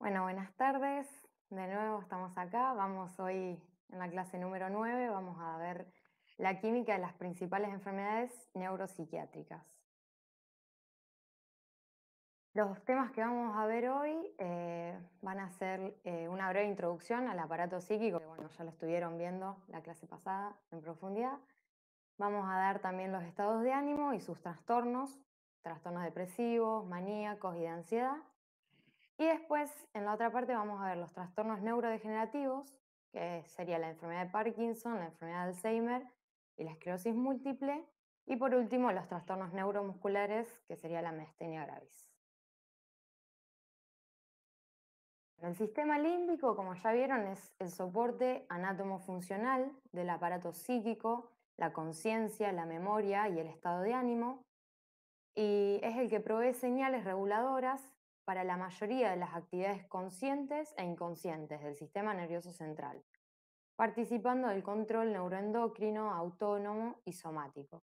Bueno, buenas tardes. De nuevo estamos acá. Vamos hoy en la clase número 9. Vamos a ver la química de las principales enfermedades neuropsiquiátricas. Los temas que vamos a ver hoy van a ser una breve introducción al aparato psíquico, que bueno, ya lo estuvieron viendo la clase pasada en profundidad. Vamos a dar también los estados de ánimo y sus trastornos depresivos, maníacos y de ansiedad. Y después, en la otra parte, vamos a ver los trastornos neurodegenerativos, que sería la enfermedad de Parkinson, la enfermedad de Alzheimer y la esclerosis múltiple. Y por último, los trastornos neuromusculares, que sería la miastenia gravis. El sistema límbico, como ya vieron, es el soporte anátomo-funcional del aparato psíquico, la conciencia, la memoria y el estado de ánimo, y es el que provee señales reguladoras para la mayoría de las actividades conscientes e inconscientes del sistema nervioso central, participando del control neuroendocrino, autónomo y somático.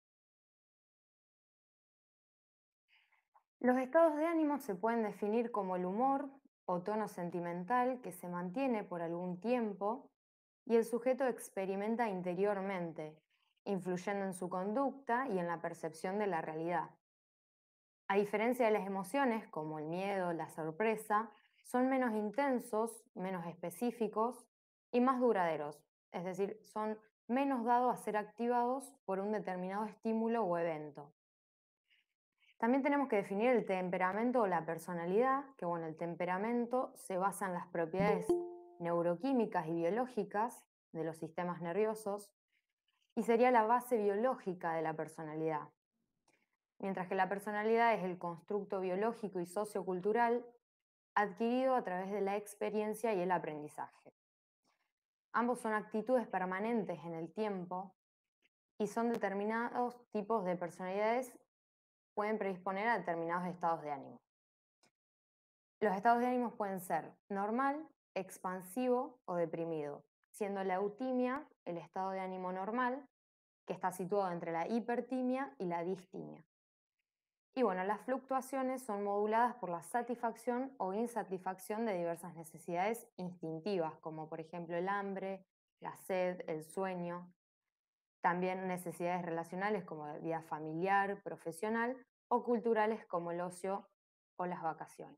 Los estados de ánimo se pueden definir como el humor o tono sentimental que se mantiene por algún tiempo y el sujeto experimenta interiormente, influyendo en su conducta y en la percepción de la realidad. A diferencia de las emociones, como el miedo, la sorpresa, son menos intensos, menos específicos y más duraderos. Es decir, son menos dados a ser activados por un determinado estímulo o evento. También tenemos que definir el temperamento o la personalidad, que bueno, el temperamento se basa en las propiedades neuroquímicas y biológicas de los sistemas nerviosos y sería la base biológica de la personalidad. Mientras que la personalidad es el constructo biológico y sociocultural adquirido a través de la experiencia y el aprendizaje. Ambos son actitudes permanentes en el tiempo y son determinados tipos de personalidades pueden predisponer a determinados estados de ánimo. Los estados de ánimo pueden ser normal, expansivo o deprimido, siendo la eutimia el estado de ánimo normal, que está situado entre la hipertimia y la distimia. Y bueno, las fluctuaciones son moduladas por la satisfacción o insatisfacción de diversas necesidades instintivas, como por ejemplo el hambre, la sed, el sueño. También necesidades relacionales como de vida familiar, profesional o culturales como el ocio o las vacaciones.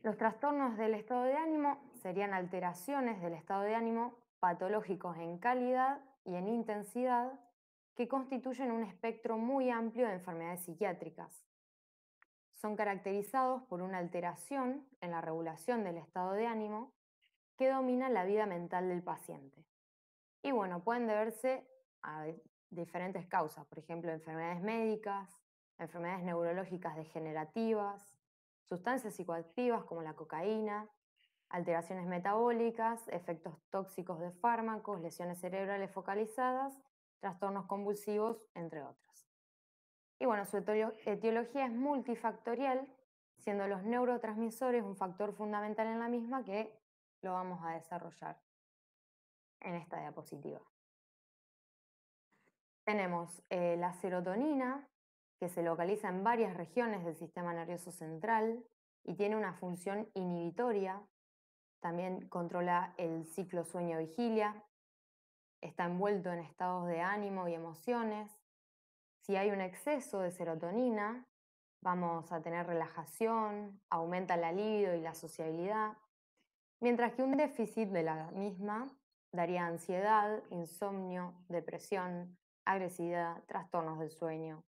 Los trastornos del estado de ánimo serían alteraciones del estado de ánimo patológicos en calidad y en intensidad que constituyen un espectro muy amplio de enfermedades psiquiátricas. Son caracterizados por una alteración en la regulación del estado de ánimo que domina la vida mental del paciente. Y bueno, pueden deberse a diferentes causas, por ejemplo, enfermedades médicas, enfermedades neurológicas degenerativas, sustancias psicoactivas como la cocaína, alteraciones metabólicas, efectos tóxicos de fármacos, lesiones cerebrales focalizadas, trastornos convulsivos, entre otros. Y bueno, su etiología es multifactorial, siendo los neurotransmisores un factor fundamental en la misma que lo vamos a desarrollar en esta diapositiva. Tenemos la serotonina, que se localiza en varias regiones del sistema nervioso central y tiene una función inhibitoria. También controla el ciclo sueño-vigilia, está envuelto en estados de ánimo y emociones. Si hay un exceso de serotonina, vamos a tener relajación, aumenta la libido y la sociabilidad, mientras que un déficit de la misma daría ansiedad, insomnio, depresión, agresividad, trastornos del sueño.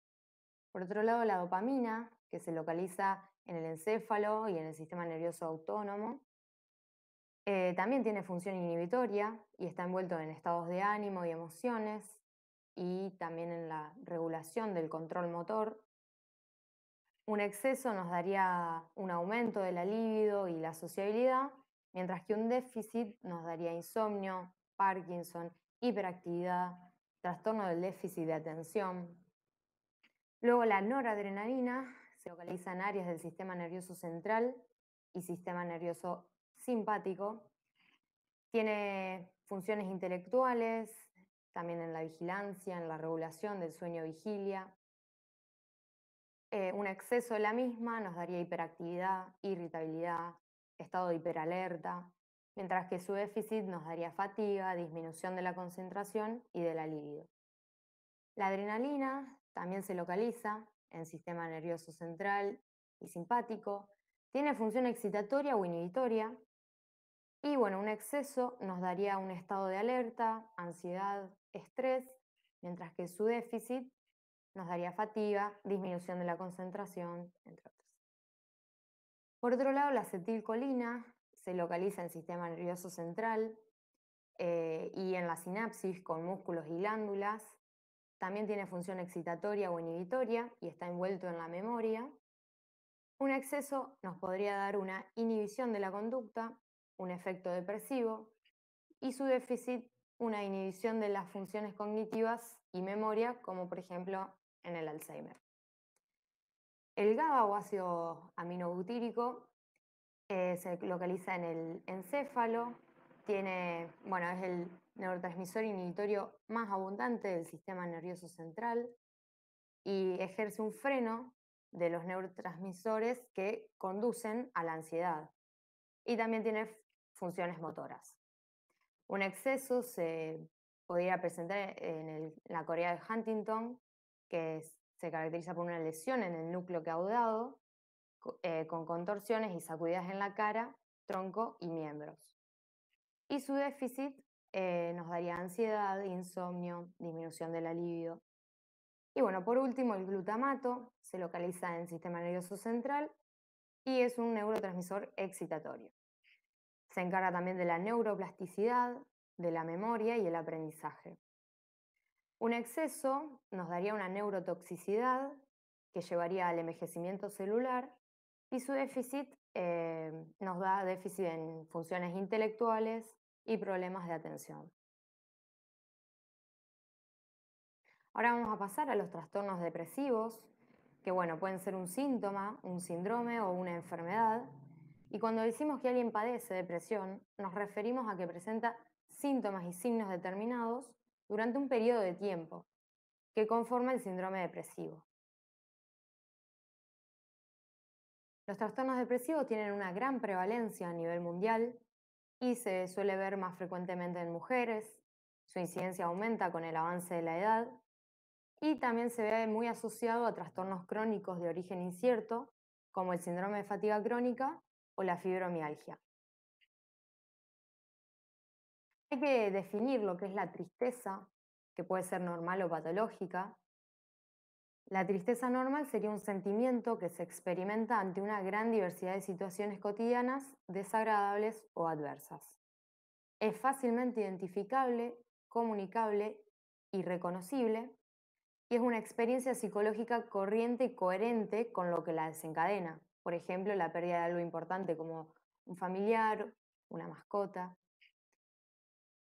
Por otro lado, la dopamina, que se localiza en el encéfalo y en el sistema nervioso autónomo, también tiene función inhibitoria y está envuelto en estados de ánimo y emociones y también en la regulación del control motor. Un exceso nos daría un aumento de la libido y la sociabilidad, mientras que un déficit nos daría insomnio, Parkinson, hiperactividad, trastorno del déficit de atención. Luego la noradrenalina se localiza en áreas del sistema nervioso central y sistema nervioso simpático. Tiene funciones intelectuales, también en la vigilancia, en la regulación del sueño-vigilia. Un exceso de la misma nos daría hiperactividad, irritabilidad, estado de hiperalerta, mientras que su déficit nos daría fatiga, disminución de la concentración y de la libido. La adrenalina también se localiza en sistema nervioso central y simpático, tiene función excitatoria o inhibitoria y bueno, un exceso nos daría un estado de alerta, ansiedad, estrés, mientras que su déficit nos daría fatiga, disminución de la concentración, entre otros. Por otro lado, la acetilcolina se localiza en el sistema nervioso central y en la sinapsis con músculos y glándulas. También tiene función excitatoria o inhibitoria y está envuelto en la memoria. Un exceso nos podría dar una inhibición de la conducta, un efecto depresivo y su déficit una inhibición de las funciones cognitivas y memoria, como por ejemplo en el Alzheimer. El GABA o ácido aminobutírico se localiza en el encéfalo, bueno, es el neurotransmisor inhibitorio más abundante del sistema nervioso central y ejerce un freno de los neurotransmisores que conducen a la ansiedad y también tiene funciones motoras. Un exceso se podría presentar en la corea de Huntington, que se caracteriza por una lesión en el núcleo caudado, con contorsiones y sacudidas en la cara, tronco y miembros. Y su déficit nos daría ansiedad, insomnio, disminución de la libido. Y bueno, por último, el glutamato se localiza en el sistema nervioso central y es un neurotransmisor excitatorio. Se encarga también de la neuroplasticidad, de la memoria y el aprendizaje. Un exceso nos daría una neurotoxicidad que llevaría al envejecimiento celular y su déficit nos da déficit en funciones intelectuales y problemas de atención. Ahora vamos a pasar a los trastornos depresivos, que bueno, pueden ser un síntoma, un síndrome o una enfermedad. Y cuando decimos que alguien padece depresión, nos referimos a que presenta síntomas y signos determinados durante un periodo de tiempo que conforma el síndrome depresivo. Los trastornos depresivos tienen una gran prevalencia a nivel mundial y se suele ver más frecuentemente en mujeres. Su incidencia aumenta con el avance de la edad y también se ve muy asociado a trastornos crónicos de origen incierto, como el síndrome de fatiga crónica o la fibromialgia. Hay que definir lo que es la tristeza, que puede ser normal o patológica. La tristeza normal sería un sentimiento que se experimenta ante una gran diversidad de situaciones cotidianas desagradables o adversas. Es fácilmente identificable, comunicable y reconocible, y es una experiencia psicológica corriente y coherente con lo que la desencadena. Por ejemplo, la pérdida de algo importante como un familiar, una mascota.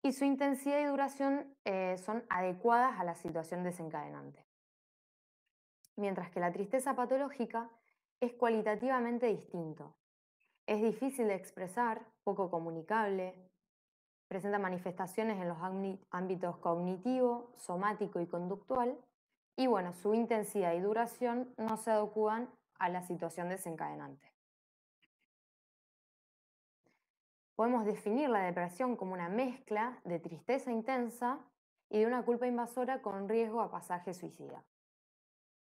Y su intensidad y duración son adecuadas a la situación desencadenante. Mientras que la tristeza patológica es cualitativamente distinto. Es difícil de expresar, poco comunicable, presenta manifestaciones en los ámbitos cognitivo, somático y conductual, y bueno, su intensidad y duración no se adecuan a la situación desencadenante. Podemos definir la depresión como una mezcla de tristeza intensa y de una culpa invasora con riesgo a pasaje suicida.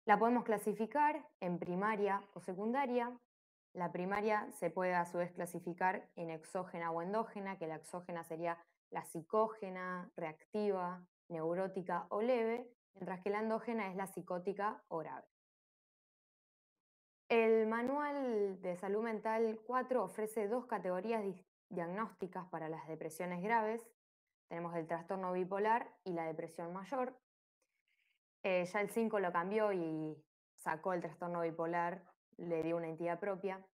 La podemos clasificar en primaria o secundaria. La primaria se puede a su vez clasificar en exógena o endógena, que la exógena sería la psicógena, reactiva, neurótica o leve, mientras que la endógena es la psicótica o grave. El Manual de Salud Mental 4 ofrece dos categorías diagnósticas para las depresiones graves. Tenemos el trastorno bipolar y la depresión mayor. Ya el 5 lo cambió y sacó el trastorno bipolar, le dio una entidad propia.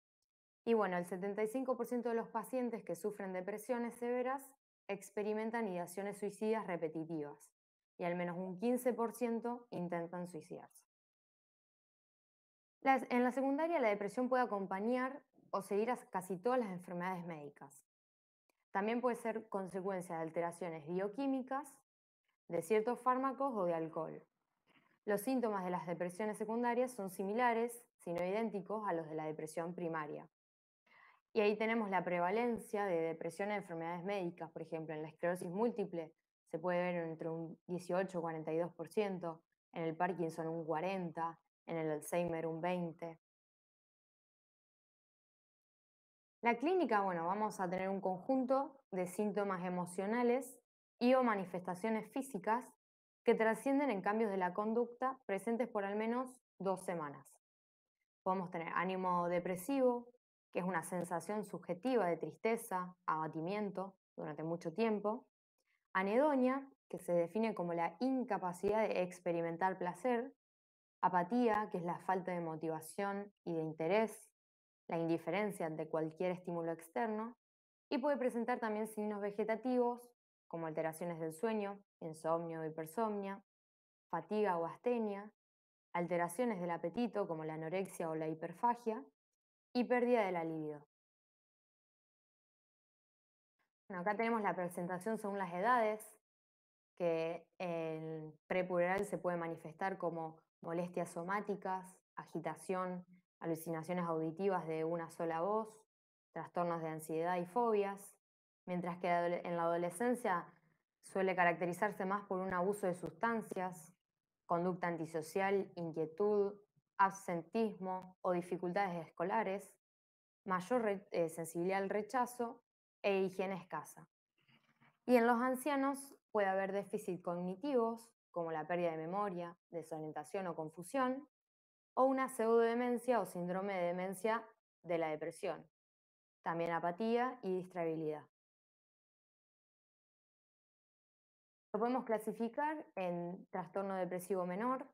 Y bueno, el 75% de los pacientes que sufren depresiones severas experimentan ideaciones suicidas repetitivas y al menos un 15% intentan suicidarse. En la secundaria, la depresión puede acompañar o seguir a casi todas las enfermedades médicas. También puede ser consecuencia de alteraciones bioquímicas, de ciertos fármacos o de alcohol. Los síntomas de las depresiones secundarias son similares, si no idénticos, a los de la depresión primaria. Y ahí tenemos la prevalencia de depresión en enfermedades médicas, por ejemplo, en la esclerosis múltiple se puede ver entre un 18 y 42%, en el Parkinson un 40%, en el Alzheimer un 20%. La clínica, bueno, vamos a tener un conjunto de síntomas emocionales y o manifestaciones físicas que trascienden en cambios de la conducta presentes por al menos 2 semanas. Podemos tener ánimo depresivo, que es una sensación subjetiva de tristeza, abatimiento durante mucho tiempo. Anedonia, que se define como la incapacidad de experimentar placer. Apatía, que es la falta de motivación y de interés, la indiferencia ante cualquier estímulo externo. Y puede presentar también signos vegetativos, como alteraciones del sueño, insomnio o hipersomnia, fatiga o astenia, alteraciones del apetito como la anorexia o la hiperfagia y pérdida de la libido. Bueno, acá tenemos la presentación según las edades, que el prepuberal se puede manifestar como molestias somáticas, agitación, alucinaciones auditivas de una sola voz, trastornos de ansiedad y fobias, mientras que en la adolescencia suele caracterizarse más por un abuso de sustancias, conducta antisocial, inquietud, absentismo o dificultades escolares, mayor sensibilidad al rechazo e higiene escasa. Y en los ancianos puede haber déficit cognitivos, como la pérdida de memoria, desorientación o confusión, o una pseudodemencia o síndrome de demencia de la depresión, también apatía y distrabilidad. Lo podemos clasificar en trastorno depresivo menor,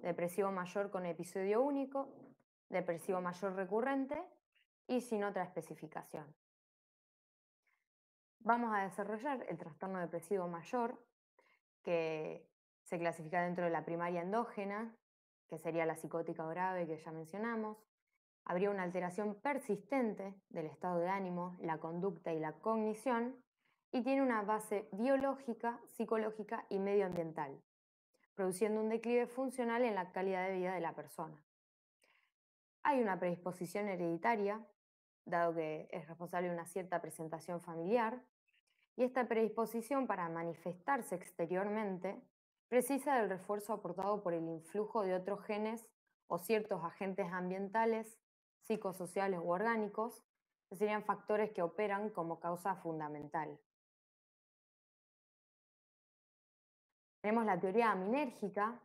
depresivo mayor con episodio único, depresivo mayor recurrente y sin otra especificación. Vamos a desarrollar el trastorno depresivo mayor, que se clasifica dentro de la primaria endógena, que sería la psicótica grave que ya mencionamos. Habría una alteración persistente del estado de ánimo, la conducta y la cognición, y tiene una base biológica, psicológica y medioambiental, produciendo un declive funcional en la calidad de vida de la persona. Hay una predisposición hereditaria, dado que es responsable de una cierta presentación familiar, y esta predisposición para manifestarse exteriormente precisa del refuerzo aportado por el influjo de otros genes o ciertos agentes ambientales, psicosociales u orgánicos, que serían factores que operan como causa fundamental. Tenemos la teoría aminérgica,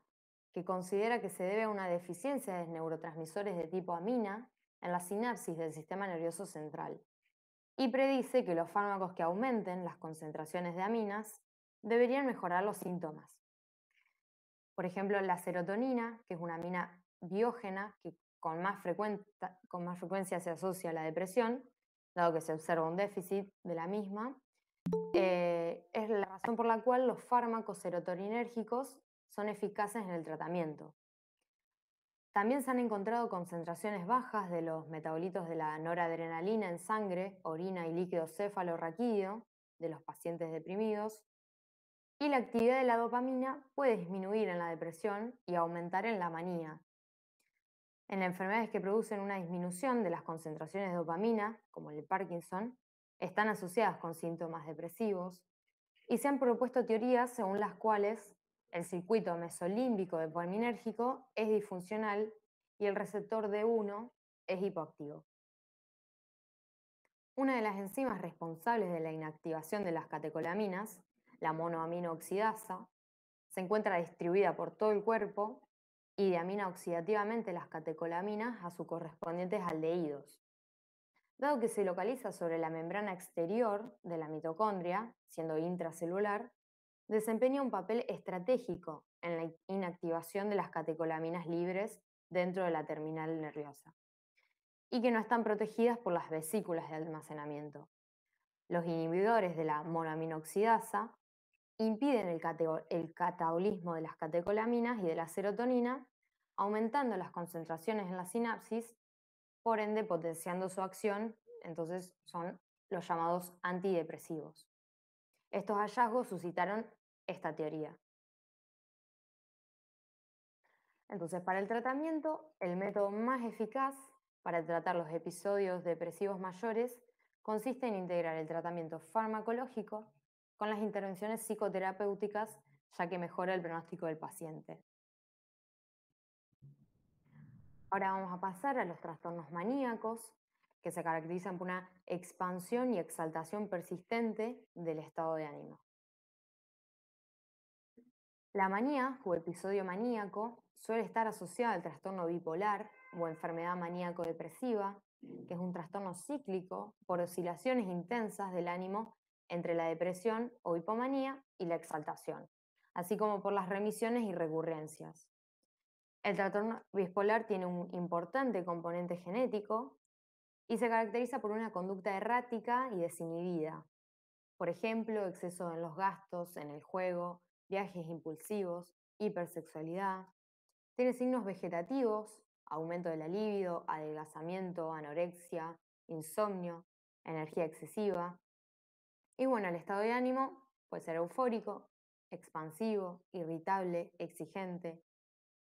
que considera que se debe a una deficiencia de neurotransmisores de tipo amina en la sinapsis del sistema nervioso central, y predice que los fármacos que aumenten las concentraciones de aminas deberían mejorar los síntomas. Por ejemplo, la serotonina, que es una amina biógena que con más frecuencia se asocia a la depresión, dado que se observa un déficit de la misma, es la razón por la cual los fármacos serotoninérgicos son eficaces en el tratamiento. También se han encontrado concentraciones bajas de los metabolitos de la noradrenalina en sangre, orina y líquido cefalorraquídeo de los pacientes deprimidos, y la actividad de la dopamina puede disminuir en la depresión y aumentar en la manía. En enfermedades que producen una disminución de las concentraciones de dopamina, como el Parkinson, están asociadas con síntomas depresivos, y se han propuesto teorías según las cuales el circuito mesolímbico dopaminérgico es disfuncional y el receptor D1 es hipoactivo. Una de las enzimas responsables de la inactivación de las catecolaminas, la monoamino oxidasa, se encuentra distribuida por todo el cuerpo y diamina oxidativamente las catecolaminas a sus correspondientes aldehídos. Dado que se localiza sobre la membrana exterior de la mitocondria, siendo intracelular, desempeña un papel estratégico en la inactivación de las catecolaminas libres dentro de la terminal nerviosa y que no están protegidas por las vesículas de almacenamiento. Los inhibidores de la monoaminoxidasa impiden el catabolismo de las catecolaminas y de la serotonina, aumentando las concentraciones en la sinapsis, por ende potenciando su acción, entonces son los llamados antidepresivos. Estos hallazgos suscitaron esta teoría. Entonces, para el tratamiento, el método más eficaz para tratar los episodios depresivos mayores consiste en integrar el tratamiento farmacológico con las intervenciones psicoterapéuticas, ya que mejora el pronóstico del paciente. Ahora vamos a pasar a los trastornos maníacos, que se caracterizan por una expansión y exaltación persistente del estado de ánimo. La manía o episodio maníaco suele estar asociado al trastorno bipolar o enfermedad maníaco-depresiva, que es un trastorno cíclico por oscilaciones intensas del ánimo entre la depresión o hipomanía y la exaltación, así como por las remisiones y recurrencias. El trastorno bipolar tiene un importante componente genético y se caracteriza por una conducta errática y desinhibida. Por ejemplo, exceso en los gastos, en el juego, viajes impulsivos, hipersexualidad. Tiene signos vegetativos, aumento de la libido, adelgazamiento, anorexia, insomnio, energía excesiva. Y bueno, el estado de ánimo puede ser eufórico, expansivo, irritable, exigente.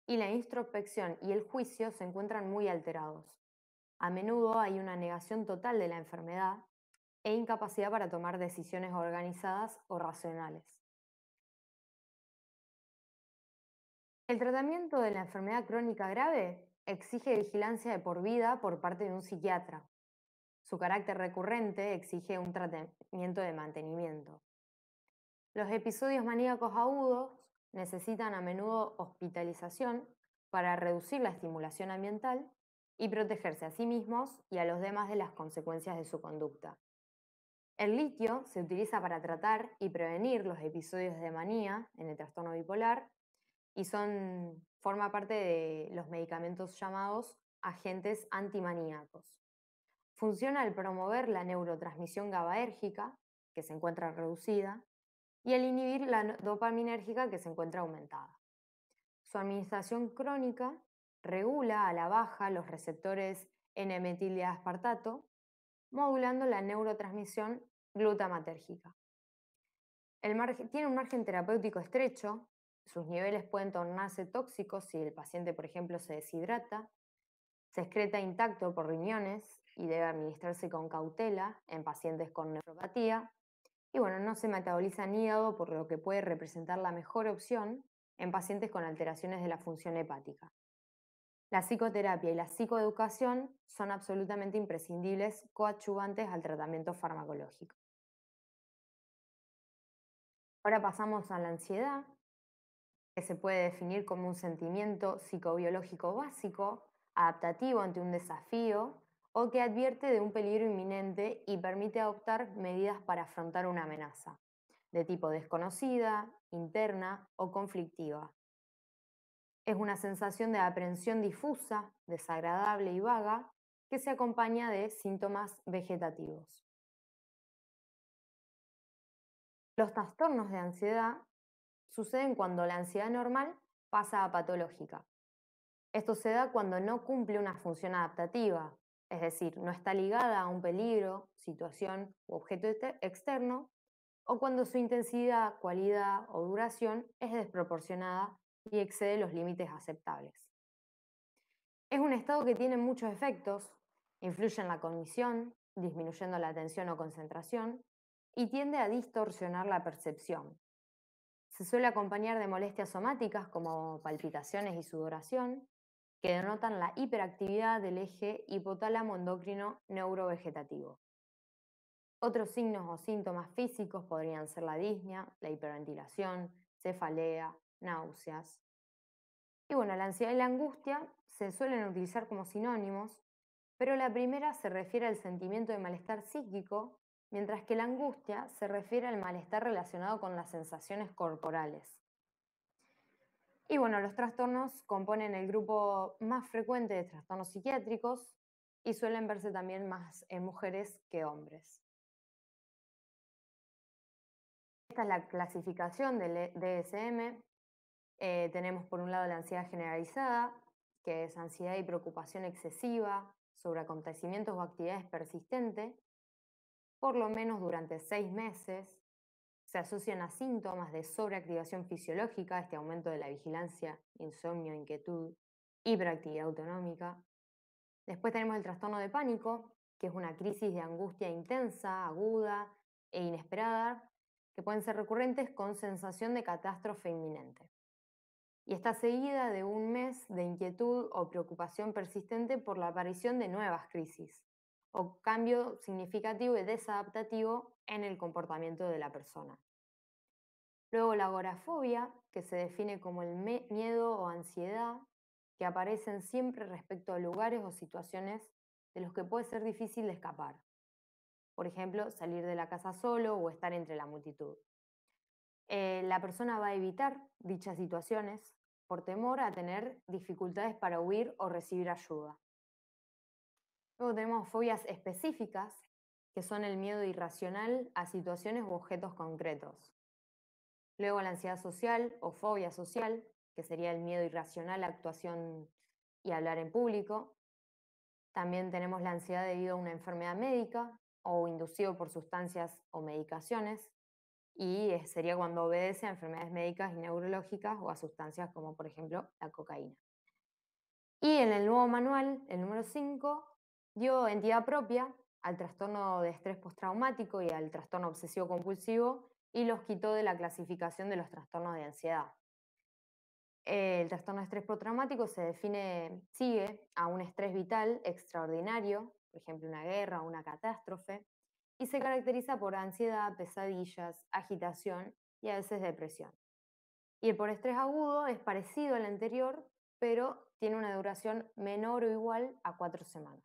Y la introspección y el juicio se encuentran muy alterados. A menudo hay una negación total de la enfermedad e incapacidad para tomar decisiones organizadas o racionales. El tratamiento de la enfermedad crónica grave exige vigilancia de por vida por parte de un psiquiatra. Su carácter recurrente exige un tratamiento de mantenimiento. Los episodios maníacos agudos necesitan a menudo hospitalización para reducir la estimulación ambiental y protegerse a sí mismos y a los demás de las consecuencias de su conducta. El litio se utiliza para tratar y prevenir los episodios de manía en el trastorno bipolar y forma parte de los medicamentos llamados agentes antimaníacos. Funciona al promover la neurotransmisión GABAérgica, que se encuentra reducida, y al inhibir la dopaminérgica, que se encuentra aumentada. Su administración crónica regula a la baja los receptores N-metildiaspartato, modulando la neurotransmisión glutamatérgica. Tiene un margen terapéutico estrecho, sus niveles pueden tornarse tóxicos si el paciente, por ejemplo, se deshidrata, se excreta intacto por riñones y debe administrarse con cautela en pacientes con nefropatía. Y bueno, no se metaboliza en hígado, por lo que puede representar la mejor opción en pacientes con alteraciones de la función hepática. La psicoterapia y la psicoeducación son absolutamente imprescindibles coadyuvantes al tratamiento farmacológico. Ahora pasamos a la ansiedad, que se puede definir como un sentimiento psicobiológico básico, adaptativo ante un desafío o que advierte de un peligro inminente y permite adoptar medidas para afrontar una amenaza, de tipo desconocida, interna o conflictiva. Es una sensación de aprehensión difusa, desagradable y vaga, que se acompaña de síntomas vegetativos. Los trastornos de ansiedad suceden cuando la ansiedad normal pasa a patológica. Esto se da cuando no cumple una función adaptativa, es decir, no está ligada a un peligro, situación u objeto externo, o cuando su intensidad, cualidad o duración es desproporcionada y excede los límites aceptables. Es un estado que tiene muchos efectos, influye en la cognición, disminuyendo la atención o concentración, y tiende a distorsionar la percepción. Se suele acompañar de molestias somáticas como palpitaciones y sudoración, que denotan la hiperactividad del eje hipotálamo endocrino neurovegetativo. Otros signos o síntomas físicos podrían ser la disnea, la hiperventilación, cefalea, náuseas. Y bueno, la ansiedad y la angustia se suelen utilizar como sinónimos, pero la primera se refiere al sentimiento de malestar psíquico, mientras que la angustia se refiere al malestar relacionado con las sensaciones corporales. Y bueno, los trastornos componen el grupo más frecuente de trastornos psiquiátricos y suelen verse también más en mujeres que hombres. Esta es la clasificación del DSM. Tenemos por un lado la ansiedad generalizada, que es ansiedad y preocupación excesiva sobre acontecimientos o actividades persistentes, por lo menos durante 6 meses. Se asocian a síntomas de sobreactivación fisiológica, este aumento de la vigilancia, insomnio, inquietud, hiperactividad autonómica. Después tenemos el trastorno de pánico, que es una crisis de angustia intensa, aguda e inesperada, que pueden ser recurrentes con sensación de catástrofe inminente. Y está seguida de un mes de inquietud o preocupación persistente por la aparición de nuevas crisis o cambio significativo y desadaptativo en el comportamiento de la persona. Luego la agorafobia, que se define como el miedo o ansiedad que aparecen siempre respecto a lugares o situaciones de los que puede ser difícil de escapar. Por ejemplo, salir de la casa solo o estar entre la multitud. La persona va a evitar dichas situaciones por temor a tener dificultades para huir o recibir ayuda. Luego tenemos fobias específicas, que son el miedo irracional a situaciones u objetos concretos. Luego la ansiedad social o fobia social, que sería el miedo irracional a actuación y hablar en público. También tenemos la ansiedad debido a una enfermedad médica o inducido por sustancias o medicaciones. Y sería cuando obedece a enfermedades médicas y neurológicas o a sustancias como por ejemplo la cocaína. Y en el nuevo manual, el número 5, dio entidad propia al trastorno de estrés postraumático y al trastorno obsesivo compulsivo y los quitó de la clasificación de los trastornos de ansiedad. El trastorno de estrés postraumático sigue a un estrés vital extraordinario, por ejemplo una guerra o una catástrofe, y se caracteriza por ansiedad, pesadillas, agitación y a veces depresión. Y el por estrés agudo es parecido al anterior, pero tiene una duración menor o igual a 4 semanas.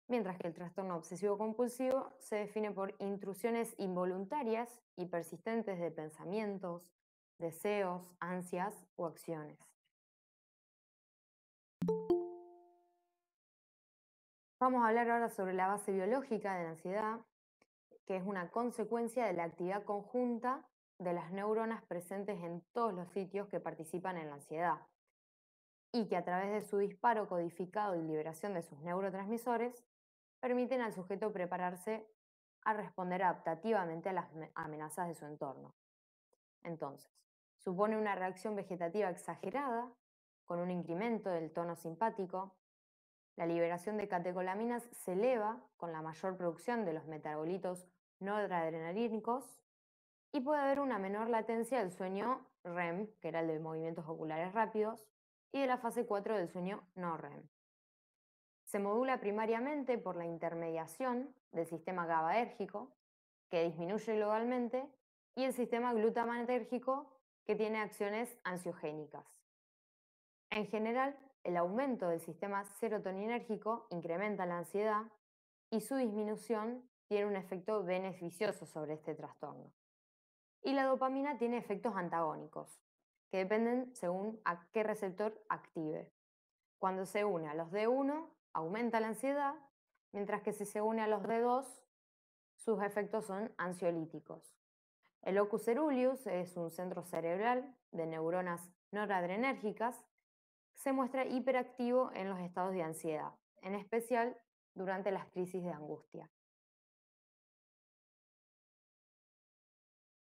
Mientras que el trastorno obsesivo compulsivo se define por intrusiones involuntarias y persistentes de pensamientos, deseos, ansias o acciones. Vamos a hablar ahora sobre la base biológica de la ansiedad, que es una consecuencia de la actividad conjunta de las neuronas presentes en todos los sitios que participan en la ansiedad, y que a través de su disparo codificado y liberación de sus neurotransmisores, permiten al sujeto prepararse a responder adaptativamente a las amenazas de su entorno. Entonces, supone una reacción vegetativa exagerada, con un incremento del tono simpático. La liberación de catecolaminas se eleva con la mayor producción de los metabolitos noradrenalínicos y puede haber una menor latencia del sueño REM, que era el de movimientos oculares rápidos, y de la fase 4 del sueño no REM. Se modula primariamente por la intermediación del sistema GABAérgico, que disminuye globalmente, y el sistema glutamatérgico, que tiene acciones ansiogénicas. En general, el aumento del sistema serotoninérgico incrementa la ansiedad y su disminución tiene un efecto beneficioso sobre este trastorno. Y la dopamina tiene efectos antagónicos, que dependen según a qué receptor active. Cuando se une a los D1, aumenta la ansiedad, mientras que si se une a los D2, sus efectos son ansiolíticos. El locus ceruleus es un centro cerebral de neuronas noradrenérgicas. Se muestra hiperactivo en los estados de ansiedad, en especial durante las crisis de angustia.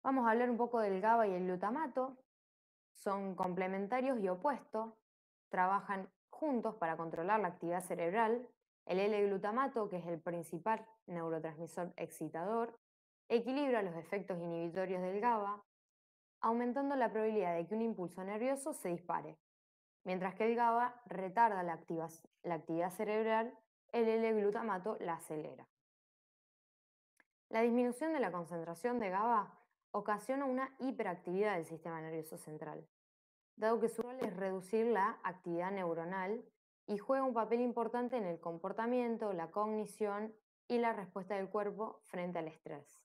Vamos a hablar un poco del GABA y el glutamato. Son complementarios y opuestos, trabajan juntos para controlar la actividad cerebral. El L-glutamato, que es el principal neurotransmisor excitador, equilibra los efectos inhibitorios del GABA, aumentando la probabilidad de que un impulso nervioso se dispare. Mientras que el GABA retarda la actividad cerebral, el L-glutamato la acelera. La disminución de la concentración de GABA ocasiona una hiperactividad del sistema nervioso central, dado que su rol es reducir la actividad neuronal y juega un papel importante en el comportamiento, la cognición y la respuesta del cuerpo frente al estrés.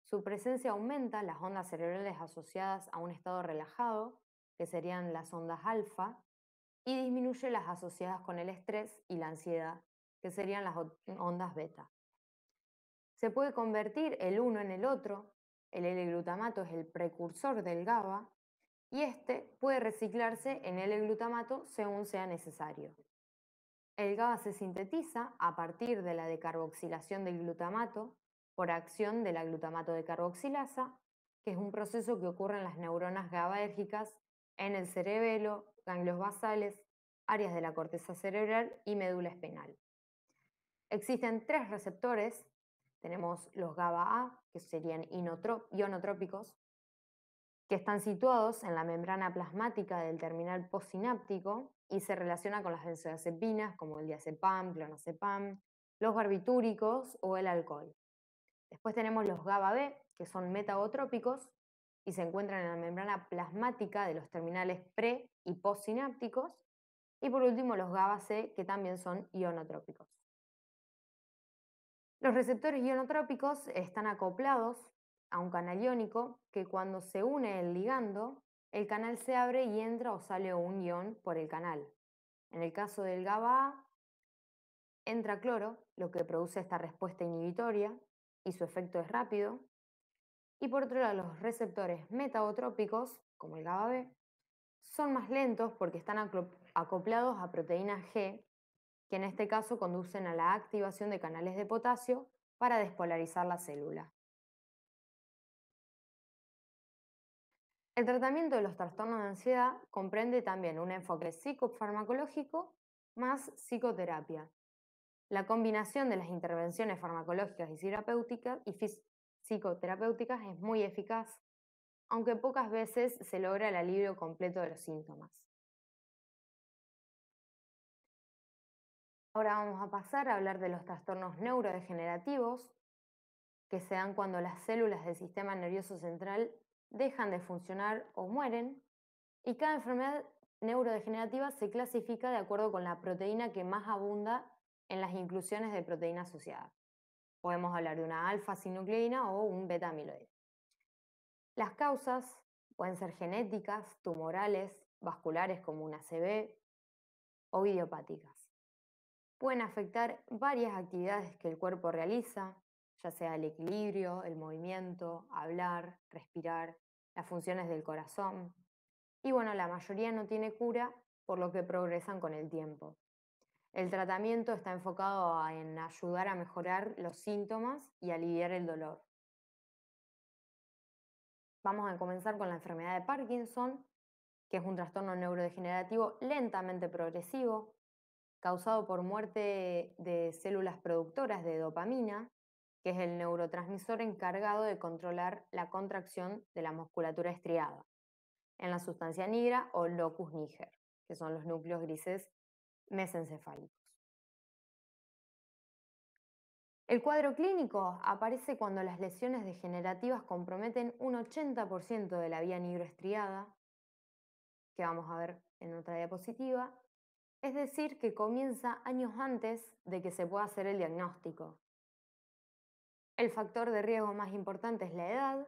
Su presencia aumenta las ondas cerebrales asociadas a un estado relajado, que serían las ondas alfa, y disminuye las asociadas con el estrés y la ansiedad, que serían las ondas beta. Se puede convertir el uno en el otro. El L-glutamato es el precursor del GABA y este puede reciclarse en L-glutamato según sea necesario. El GABA se sintetiza a partir de la decarboxilación del glutamato por acción de la glutamato decarboxilasa que es un proceso que ocurre en las neuronas GABAérgicas en el cerebelo, ganglios basales, áreas de la corteza cerebral y médula espinal. Existen tres receptores. Tenemos los GABA-A, que serían ionotrópicos, que están situados en la membrana plasmática del terminal postsináptico y se relacionan con las benzodiazepinas como el diazepam, clonazepam, los barbitúricos o el alcohol. Después tenemos los GABA-B, que son metagotrópicos y se encuentran en la membrana plasmática de los terminales pre- y postsinápticos. Y por último, los GABA-C, que también son ionotrópicos. Los receptores ionotrópicos están acoplados a un canal iónico que cuando se une el ligando, el canal se abre y entra o sale un ion por el canal. En el caso del GABA-A, entra cloro, lo que produce esta respuesta inhibitoria y su efecto es rápido. Y por otro lado, los receptores metagotrópicos, como el GABA-B, son más lentos porque están acoplados a proteína G, que en este caso conducen a la activación de canales de potasio para despolarizar la célula. El tratamiento de los trastornos de ansiedad comprende también un enfoque psicofarmacológico más psicoterapia. La combinación de las intervenciones farmacológicas y psicoterapéuticas es muy eficaz, aunque pocas veces se logra el alivio completo de los síntomas. Ahora vamos a pasar a hablar de los trastornos neurodegenerativos, que se dan cuando las células del sistema nervioso central dejan de funcionar o mueren, y cada enfermedad neurodegenerativa se clasifica de acuerdo con la proteína que más abunda en las inclusiones de proteína asociada. Podemos hablar de una alfa-sinucleína o un beta-amiloide. Las causas pueden ser genéticas, tumorales, vasculares como una ACV o idiopáticas. Pueden afectar varias actividades que el cuerpo realiza, ya sea el equilibrio, el movimiento, hablar, respirar, las funciones del corazón. Y bueno, la mayoría no tiene cura, por lo que progresan con el tiempo. El tratamiento está enfocado en ayudar a mejorar los síntomas y aliviar el dolor. Vamos a comenzar con la enfermedad de Parkinson, que es un trastorno neurodegenerativo lentamente progresivo, causado por muerte de células productoras de dopamina, que es el neurotransmisor encargado de controlar la contracción de la musculatura estriada, en la sustancia nigra o locus niger, que son los núcleos grises mesencefálicos. El cuadro clínico aparece cuando las lesiones degenerativas comprometen un 80% de la vía nigroestriada, que vamos a ver en otra diapositiva, es decir, que comienza años antes de que se pueda hacer el diagnóstico. El factor de riesgo más importante es la edad.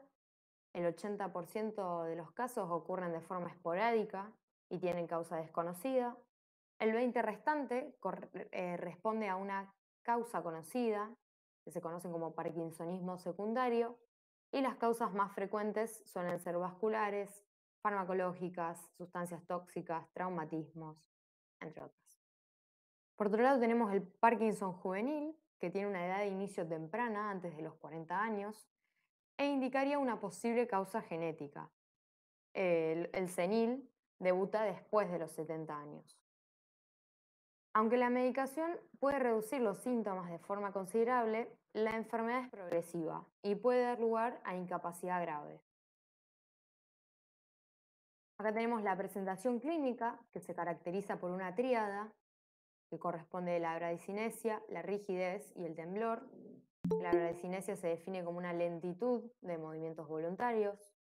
El 80% de los casos ocurren de forma esporádica y tienen causa desconocida. El 20% restante responde a una causa conocida, que se conocen como parkinsonismo secundario, y las causas más frecuentes suelen ser vasculares, farmacológicas, sustancias tóxicas, traumatismos, entre otras. Por otro lado tenemos el Parkinson juvenil, que tiene una edad de inicio temprana, antes de los 40 años, e indicaría una posible causa genética. El senil debuta después de los 70 años. Aunque la medicación puede reducir los síntomas de forma considerable, la enfermedad es progresiva y puede dar lugar a incapacidad grave. Acá tenemos la presentación clínica, que se caracteriza por una tríada, que corresponde a la bradicinesia, la rigidez y el temblor. La bradicinesia se define como una lentitud de movimientos voluntarios.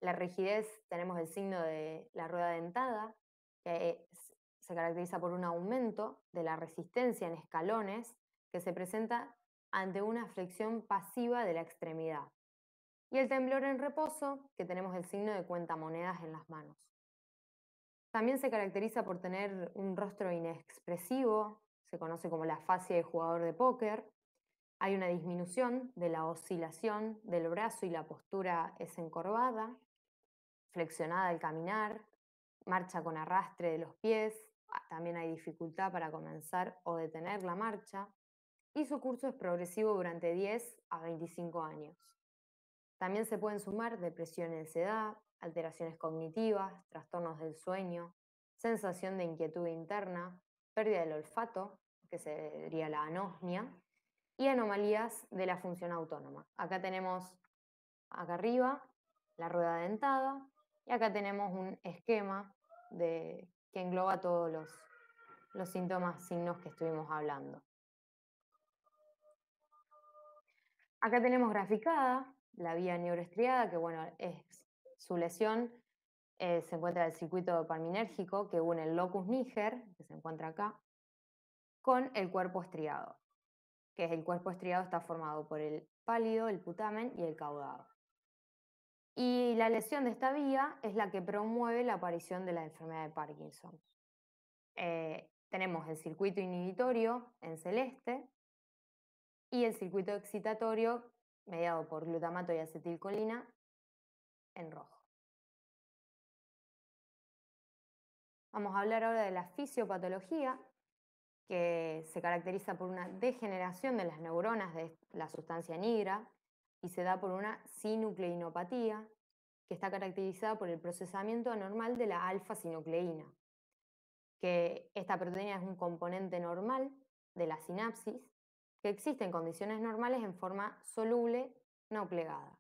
La rigidez, tenemos el signo de la rueda dentada, que se caracteriza por un aumento de la resistencia en escalones que se presenta ante una flexión pasiva de la extremidad. Y el temblor en reposo, que tenemos el signo de cuentamonedas en las manos. También se caracteriza por tener un rostro inexpresivo, se conoce como la fascia de jugador de póker. Hay una disminución de la oscilación del brazo y la postura es encorvada, flexionada al caminar, marcha con arrastre de los pies, también hay dificultad para comenzar o detener la marcha, y su curso es progresivo durante 10 a 25 años. También se pueden sumar depresión y ansiedad, alteraciones cognitivas, trastornos del sueño, sensación de inquietud interna, pérdida del olfato, que sería la anosmia, y anomalías de la función autónoma. Acá tenemos, acá arriba, la rueda dentada, y acá tenemos un esquema que engloba todos los síntomas, signos que estuvimos hablando. Acá tenemos graficada la vía neuroestriada, que bueno, es su lesión, se encuentra el circuito dopaminérgico que une el locus niger, que se encuentra acá, con el cuerpo estriado, que es el cuerpo estriado está formado por el pálido, el putamen y el caudado. Y la lesión de esta vía es la que promueve la aparición de la enfermedad de Parkinson. Tenemos el circuito inhibitorio en celeste y el circuito excitatorio mediado por glutamato y acetilcolina en rojo. Vamos a hablar ahora de la fisiopatología, que se caracteriza por una degeneración de las neuronas de la sustancia nigra y se da por una sinucleinopatía, que está caracterizada por el procesamiento anormal de la alfa-sinucleína, que esta proteína es un componente normal de la sinapsis que existe en condiciones normales en forma soluble no plegada.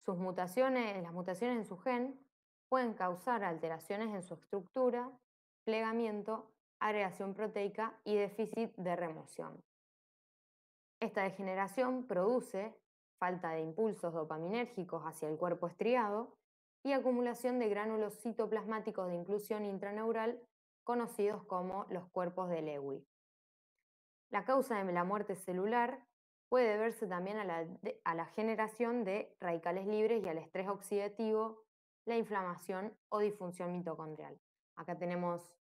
Las mutaciones en su gen pueden causar alteraciones en su estructura, plegamiento, agregación proteica y déficit de remoción. Esta degeneración produce falta de impulsos dopaminérgicos hacia el cuerpo estriado y acumulación de gránulos citoplasmáticos de inclusión intraneural conocidos como los cuerpos de Lewy. La causa de la muerte celular puede deberse también a la generación de radicales libres y al estrés oxidativo, la inflamación o disfunción mitocondrial. Acá tenemos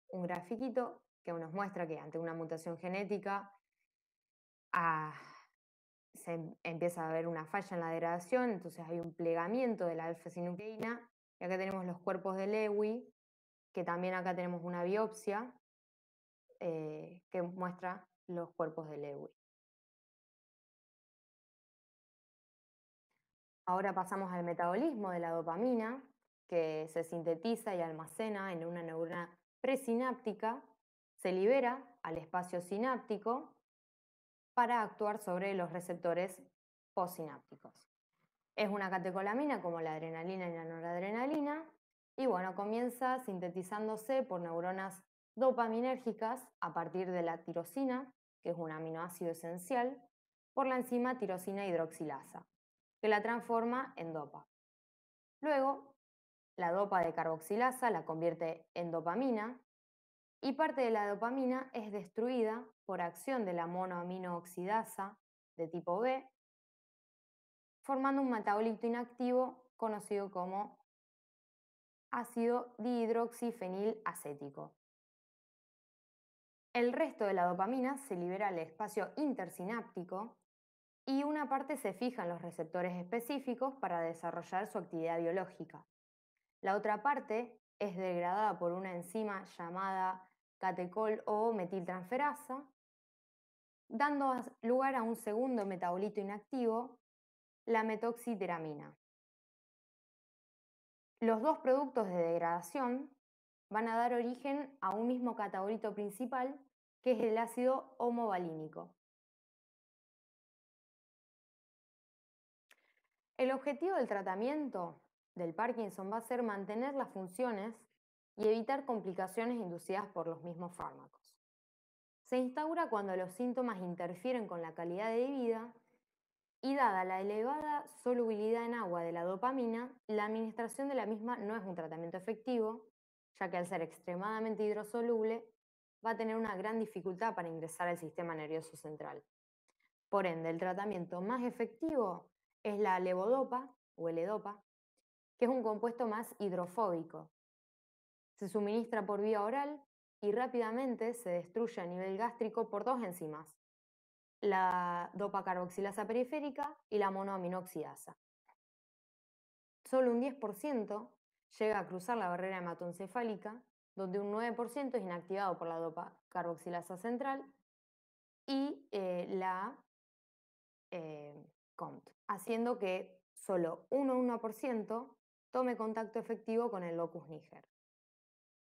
un grafiquito que nos muestra que ante una mutación genética empieza a haber una falla en la degradación, entonces hay un plegamiento de la alfa-sinucleína, y acá tenemos los cuerpos de Lewy, que también acá tenemos una biopsia que muestra los cuerpos de Lewy. Ahora pasamos al metabolismo de la dopamina, que se sintetiza y almacena en una neurona presináptica, se libera al espacio sináptico para actuar sobre los receptores postsinápticos. Es una catecolamina como la adrenalina y la noradrenalina, y bueno, comienza sintetizándose por neuronas dopaminérgicas a partir de la tirosina, que es un aminoácido esencial, por la enzima tirosina hidroxilasa, que la transforma en dopa. Luego, la dopa de carboxilasa la convierte en dopamina y parte de la dopamina es destruida por acción de la monoaminooxidasa de tipo B, formando un metabolito inactivo conocido como ácido dihidroxifenilacético. El resto de la dopamina se libera al espacio intersináptico y una parte se fija en los receptores específicos para desarrollar su actividad biológica. La otra parte es degradada por una enzima llamada catecol o metiltransferasa, dando lugar a un segundo metabolito inactivo, la metoxiteramina. Los dos productos de degradación van a dar origen a un mismo catabolito principal, que es el ácido homovalínico. El objetivo del tratamiento del Parkinson va a ser mantener las funciones y evitar complicaciones inducidas por los mismos fármacos. Se instaura cuando los síntomas interfieren con la calidad de vida y dada la elevada solubilidad en agua de la dopamina, la administración de la misma no es un tratamiento efectivo, ya que al ser extremadamente hidrosoluble va a tener una gran dificultad para ingresar al sistema nervioso central. Por ende, el tratamiento más efectivo es la levodopa o L-dopa, que es un compuesto más hidrofóbico. Se suministra por vía oral y rápidamente se destruye a nivel gástrico por dos enzimas, la dopa-carboxilasa periférica y la monoaminoxidasa. Solo un 10% llega a cruzar la barrera hematoencefálica, donde un 9% es inactivado por la dopa-carboxilasa central y la COMT, haciendo que solo 1,1% tome contacto efectivo con el locus niger.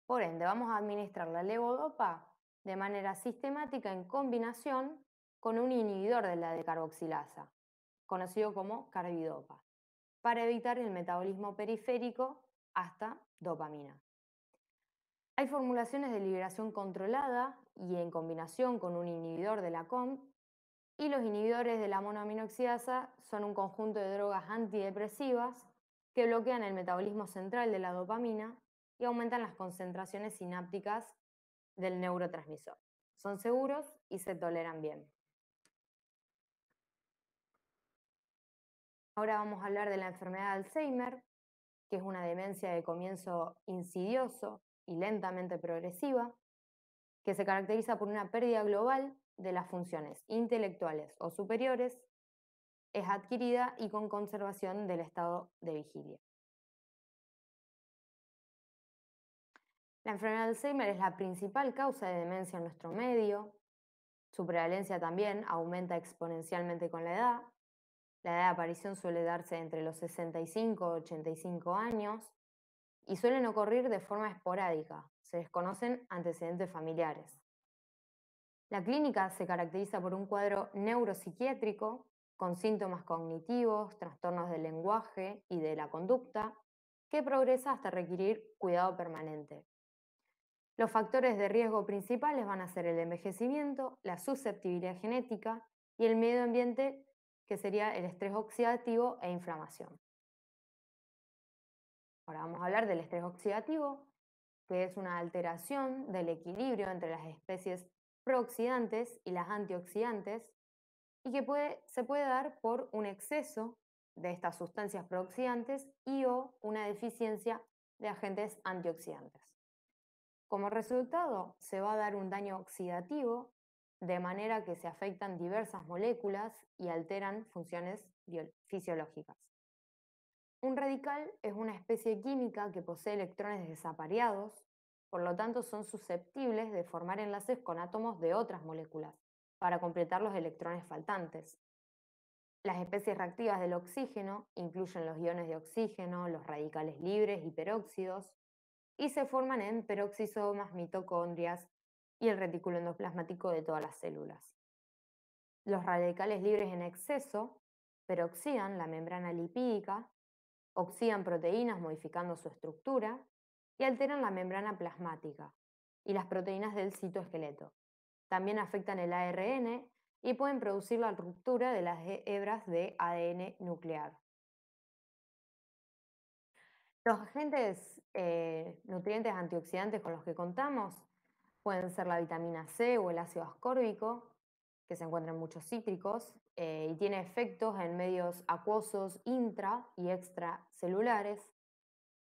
Por ende, vamos a administrar la levodopa de manera sistemática en combinación con un inhibidor de la decarboxilasa, conocido como carbidopa, para evitar el metabolismo periférico hasta dopamina. Hay formulaciones de liberación controlada y en combinación con un inhibidor de la COMT, y los inhibidores de la monoaminoxidasa son un conjunto de drogas antidepresivas que bloquean el metabolismo central de la dopamina y aumentan las concentraciones sinápticas del neurotransmisor. Son seguros y se toleran bien. Ahora vamos a hablar de la enfermedad de Alzheimer, que es una demencia de comienzo insidioso y lentamente progresiva, que se caracteriza por una pérdida global de las funciones intelectuales o superiores, es adquirida y con conservación del estado de vigilia. La enfermedad de Alzheimer es la principal causa de demencia en nuestro medio. Su prevalencia también aumenta exponencialmente con la edad. La edad de aparición suele darse entre los 65 y 85 años y suelen ocurrir de forma esporádica. Se desconocen antecedentes familiares. La clínica se caracteriza por un cuadro neuropsiquiátrico con síntomas cognitivos, trastornos del lenguaje y de la conducta, que progresa hasta requerir cuidado permanente. Los factores de riesgo principales van a ser el envejecimiento, la susceptibilidad genética y el medio ambiente, que sería el estrés oxidativo e inflamación. Ahora vamos a hablar del estrés oxidativo, que es una alteración del equilibrio entre las especies prooxidantes y las antioxidantes, y que se puede dar por un exceso de estas sustancias prooxidantes y o una deficiencia de agentes antioxidantes. Como resultado, se va a dar un daño oxidativo, de manera que se afectan diversas moléculas y alteran funciones fisiológicas. Un radical es una especie química que posee electrones desapareados, por lo tanto son susceptibles de formar enlaces con átomos de otras moléculas para completar los electrones faltantes. Las especies reactivas del oxígeno incluyen los iones de oxígeno, los radicales libres y peróxidos, y se forman en peroxisomas, mitocondrias y el retículo endoplasmático de todas las células. Los radicales libres en exceso peroxidan la membrana lipídica, oxidan proteínas modificando su estructura y alteran la membrana plasmática y las proteínas del citoesqueleto. También afectan el ARN y pueden producir la ruptura de las hebras de ADN nuclear. Los agentes nutrientes antioxidantes con los que contamos pueden ser la vitamina C o el ácido ascórbico, que se encuentra en muchos cítricos, y tiene efectos en medios acuosos intra y extracelulares.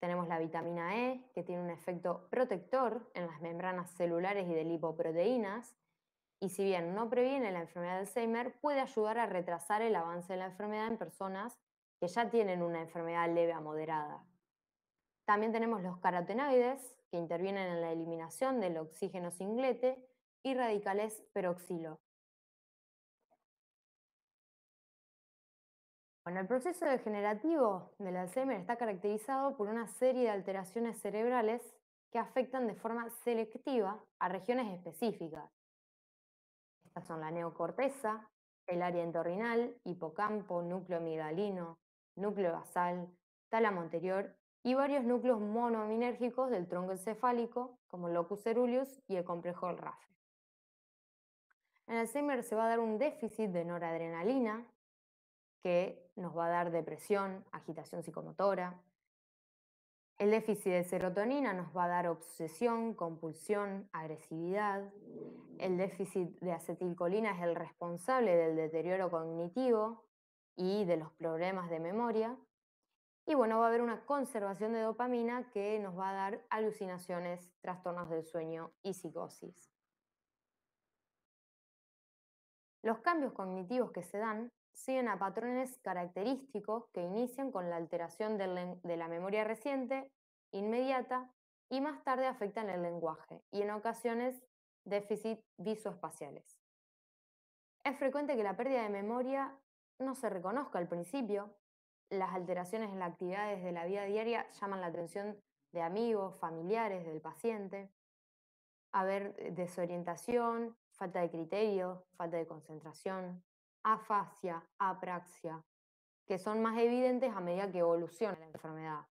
Tenemos la vitamina E, que tiene un efecto protector en las membranas celulares y de lipoproteínas, y si bien no previene la enfermedad de Alzheimer, puede ayudar a retrasar el avance de la enfermedad en personas que ya tienen una enfermedad leve a moderada. También tenemos los carotenoides, que intervienen en la eliminación del oxígeno singlete y radicales peroxilo. Bueno, el proceso degenerativo del Alzheimer está caracterizado por una serie de alteraciones cerebrales que afectan de forma selectiva a regiones específicas. Estas son la neocorteza, el área entorrinal, hipocampo, núcleo amigdalino, núcleo basal, tálamo anterior y varios núcleos monoaminérgicos del tronco encefálico, como el locus coeruleus y el complejo del RAFE. En Alzheimer se va a dar un déficit de noradrenalina, que nos va a dar depresión, agitación psicomotora. El déficit de serotonina nos va a dar obsesión, compulsión, agresividad. El déficit de acetilcolina es el responsable del deterioro cognitivo y de los problemas de memoria. Y bueno, va a haber una conservación de dopamina que nos va a dar alucinaciones, trastornos del sueño y psicosis. Los cambios cognitivos que se dan siguen a patrones característicos que inician con la alteración de la memoria reciente, inmediata, y más tarde afectan el lenguaje y en ocasiones déficit visoespaciales. Es frecuente que la pérdida de memoria no se reconozca al principio. Las alteraciones en las actividades de la vida diaria llaman la atención de amigos, familiares del paciente. Haber desorientación, falta de criterio, falta de concentración, afasia, apraxia, que son más evidentes a medida que evoluciona la enfermedad.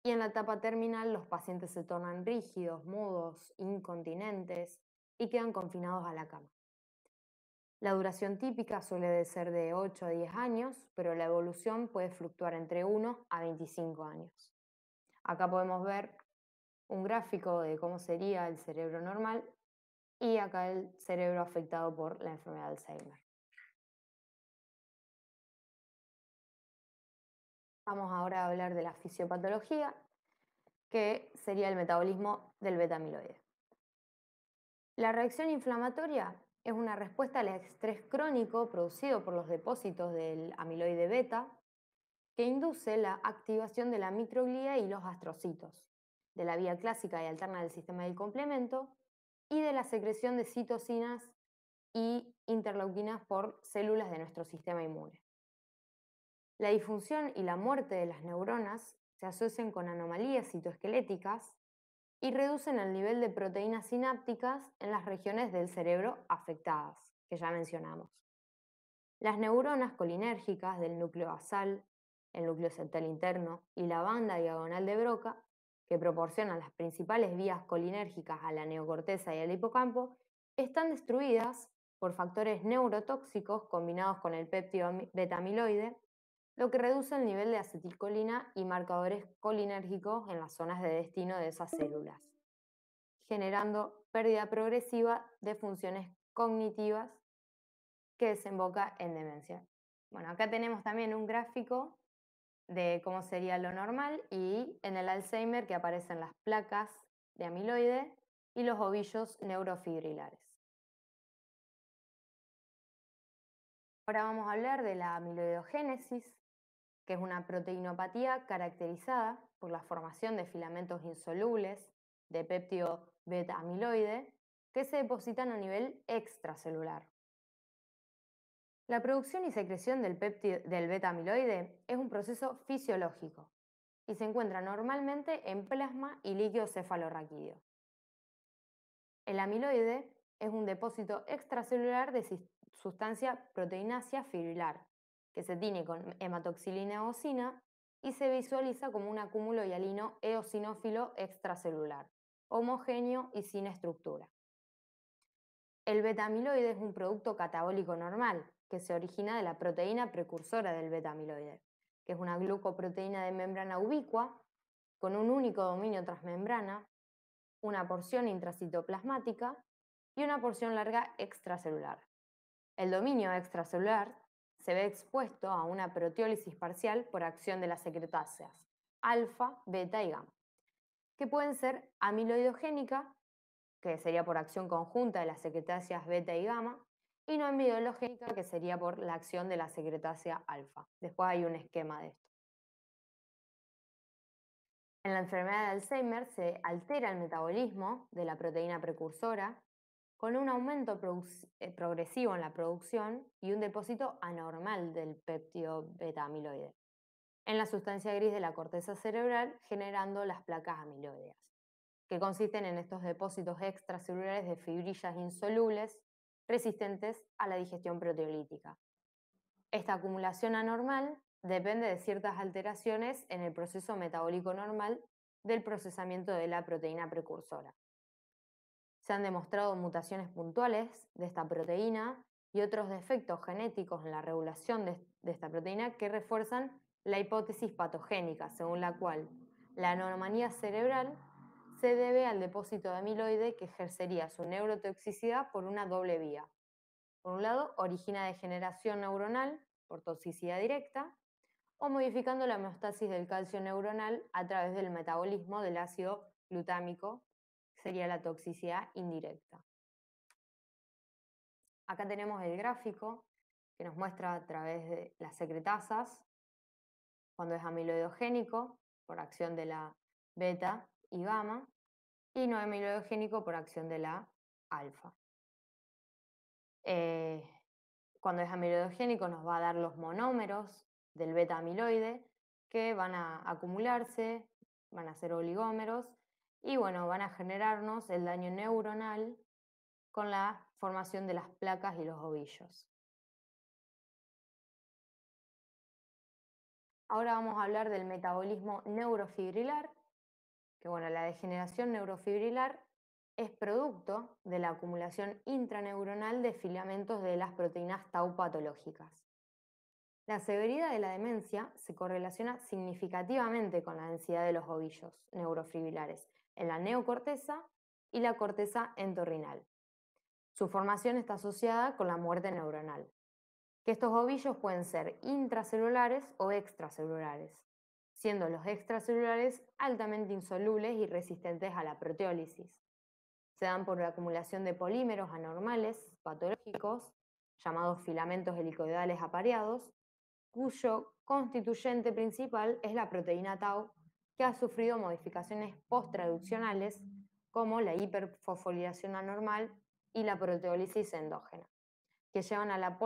Y en la etapa terminal los pacientes se tornan rígidos, mudos, incontinentes y quedan confinados a la cama. La duración típica suele de ser de 8 a 10 años, pero la evolución puede fluctuar entre 1 a 25 años. Acá podemos ver un gráfico de cómo sería el cerebro normal y acá el cerebro afectado por la enfermedad de Alzheimer. Vamos ahora a hablar de la fisiopatología, que sería el metabolismo del beta-amiloide. La reacción inflamatoria es una respuesta al estrés crónico producido por los depósitos del amiloide beta que induce la activación de la microglía y los astrocitos, de la vía clásica y alterna del sistema del complemento y de la secreción de citocinas y interleuquinas por células de nuestro sistema inmune. La disfunción y la muerte de las neuronas se asocian con anomalías citoesqueléticas y reducen el nivel de proteínas sinápticas en las regiones del cerebro afectadas, que ya mencionamos. Las neuronas colinérgicas del núcleo basal, el núcleo septal interno y la banda diagonal de Broca, que proporcionan las principales vías colinérgicas a la neocorteza y al hipocampo, están destruidas por factores neurotóxicos combinados con el péptido beta-amiloide, lo que reduce el nivel de acetilcolina y marcadores colinérgicos en las zonas de destino de esas células, generando pérdida progresiva de funciones cognitivas que desemboca en demencia. Bueno, acá tenemos también un gráfico de cómo sería lo normal y en el Alzheimer que aparecen las placas de amiloide y los ovillos neurofibrilares. Ahora vamos a hablar de la amiloidogénesis, que es una proteinopatía caracterizada por la formación de filamentos insolubles de péptido beta-amiloide que se depositan a nivel extracelular. La producción y secreción del beta-amiloide es un proceso fisiológico y se encuentra normalmente en plasma y líquido cefalorraquídeo. El amiloide es un depósito extracelular de sustancia proteinácea fibrilar que se tiñe con hematoxilina eosina y se visualiza como un acúmulo hialino eosinófilo extracelular, homogéneo y sin estructura. El beta-amiloide es un producto catabólico normal que se origina de la proteína precursora del beta-amiloide, que es una glucoproteína de membrana ubicua con un único dominio transmembrana, una porción intracitoplasmática y una porción larga extracelular. El dominio extracelular se ve expuesto a una proteólisis parcial por acción de las secretáceas alfa, beta y gamma, que pueden ser amiloidogénica, que sería por acción conjunta de las secretáceas beta y gamma, y no amiloidogénica, que sería por la acción de la secretácea alfa. Después hay un esquema de esto. En la enfermedad de Alzheimer se altera el metabolismo de la proteína precursora con un aumento progresivo en la producción y un depósito anormal del péptido beta-amiloide en la sustancia gris de la corteza cerebral, generando las placas amiloideas, que consisten en estos depósitos extracelulares de fibrillas insolubles resistentes a la digestión proteolítica. Esta acumulación anormal depende de ciertas alteraciones en el proceso metabólico normal del procesamiento de la proteína precursora. Se han demostrado mutaciones puntuales de esta proteína y otros defectos genéticos en la regulación de esta proteína que refuerzan la hipótesis patogénica, según la cual la anomalía cerebral se debe al depósito de amiloide que ejercería su neurotoxicidad por una doble vía. Por un lado, origina degeneración neuronal por toxicidad directa o modificando la homeostasis del calcio neuronal a través del metabolismo del ácido glutámico, que sería la toxicidad indirecta. Acá tenemos el gráfico que nos muestra a través de las secretasas cuando es amiloidogénico por acción de la beta y gamma y no amiloidogénico por acción de la alfa. Cuando es amiloidogénico nos va a dar los monómeros del beta amiloide que van a acumularse, van a ser oligómeros y bueno, van a generarnos el daño neuronal con la formación de las placas y los ovillos. Ahora vamos a hablar del metabolismo neurofibrilar, que bueno, la degeneración neurofibrilar es producto de la acumulación intraneuronal de filamentos de las proteínas tau patológicas. La severidad de la demencia se correlaciona significativamente con la densidad de los ovillos neurofibrilares en la neocorteza y la corteza entorrinal. Su formación está asociada con la muerte neuronal, que estos ovillos pueden ser intracelulares o extracelulares, siendo los extracelulares altamente insolubles y resistentes a la proteólisis. Se dan por la acumulación de polímeros anormales patológicos, llamados filamentos helicoidales apareados, cuyo constituyente principal es la proteína tau, que ha sufrido modificaciones posttraduccionales como la hiperfosforilación anormal y la proteólisis endógena, que llevan a la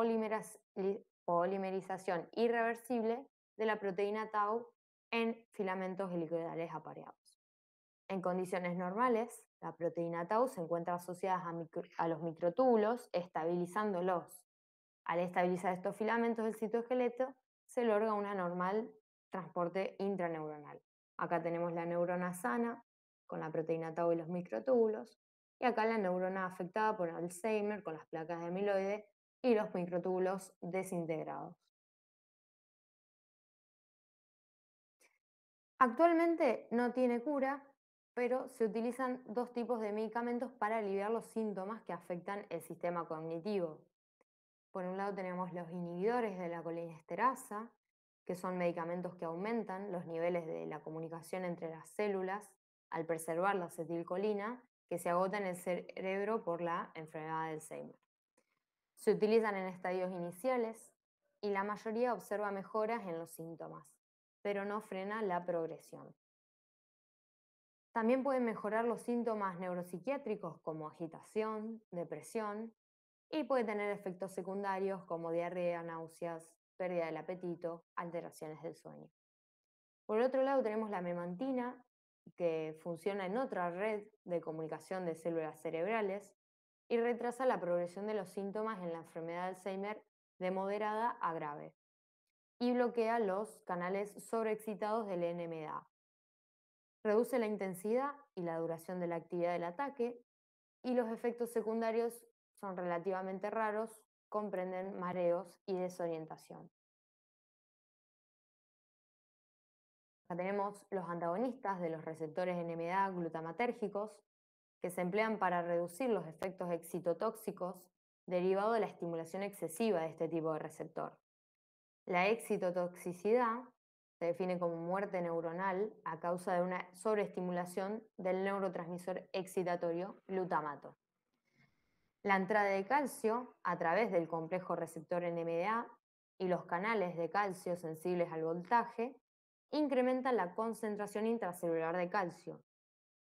polimerización irreversible de la proteína tau en filamentos helicoidales apareados. En condiciones normales, la proteína tau se encuentra asociada a los microtúbulos, estabilizándolos. Al estabilizar estos filamentos del citoesqueleto, se logra un anormal transporte intraneuronal. Acá tenemos la neurona sana, con la proteína tau y los microtúbulos, y acá la neurona afectada por Alzheimer, con las placas de amiloide y los microtúbulos desintegrados. Actualmente no tiene cura, pero se utilizan dos tipos de medicamentos para aliviar los síntomas que afectan el sistema cognitivo. Por un lado tenemos los inhibidores de la colinesterasa, que son medicamentos que aumentan los niveles de la comunicación entre las células al preservar la acetilcolina que se agota en el cerebro por la enfermedad de Alzheimer. Se utilizan en estadios iniciales y la mayoría observa mejoras en los síntomas, pero no frena la progresión. También pueden mejorar los síntomas neuropsiquiátricos como agitación, depresión, y puede tener efectos secundarios como diarrea, náuseas, pérdida del apetito, alteraciones del sueño. Por otro lado tenemos la memantina, que funciona en otra red de comunicación de células cerebrales y retrasa la progresión de los síntomas en la enfermedad de Alzheimer de moderada a grave y bloquea los canales sobreexcitados del NMDA. Reduce la intensidad y la duración de la actividad del ataque y los efectos secundarios son relativamente raros, comprenden mareos y desorientación. Acá tenemos los antagonistas de los receptores NMDA glutamatérgicos, que se emplean para reducir los efectos excitotóxicos derivados de la estimulación excesiva de este tipo de receptor. La excitotoxicidad se define como muerte neuronal a causa de una sobreestimulación del neurotransmisor excitatorio glutamato. La entrada de calcio a través del complejo receptor NMDA y los canales de calcio sensibles al voltaje incrementan la concentración intracelular de calcio.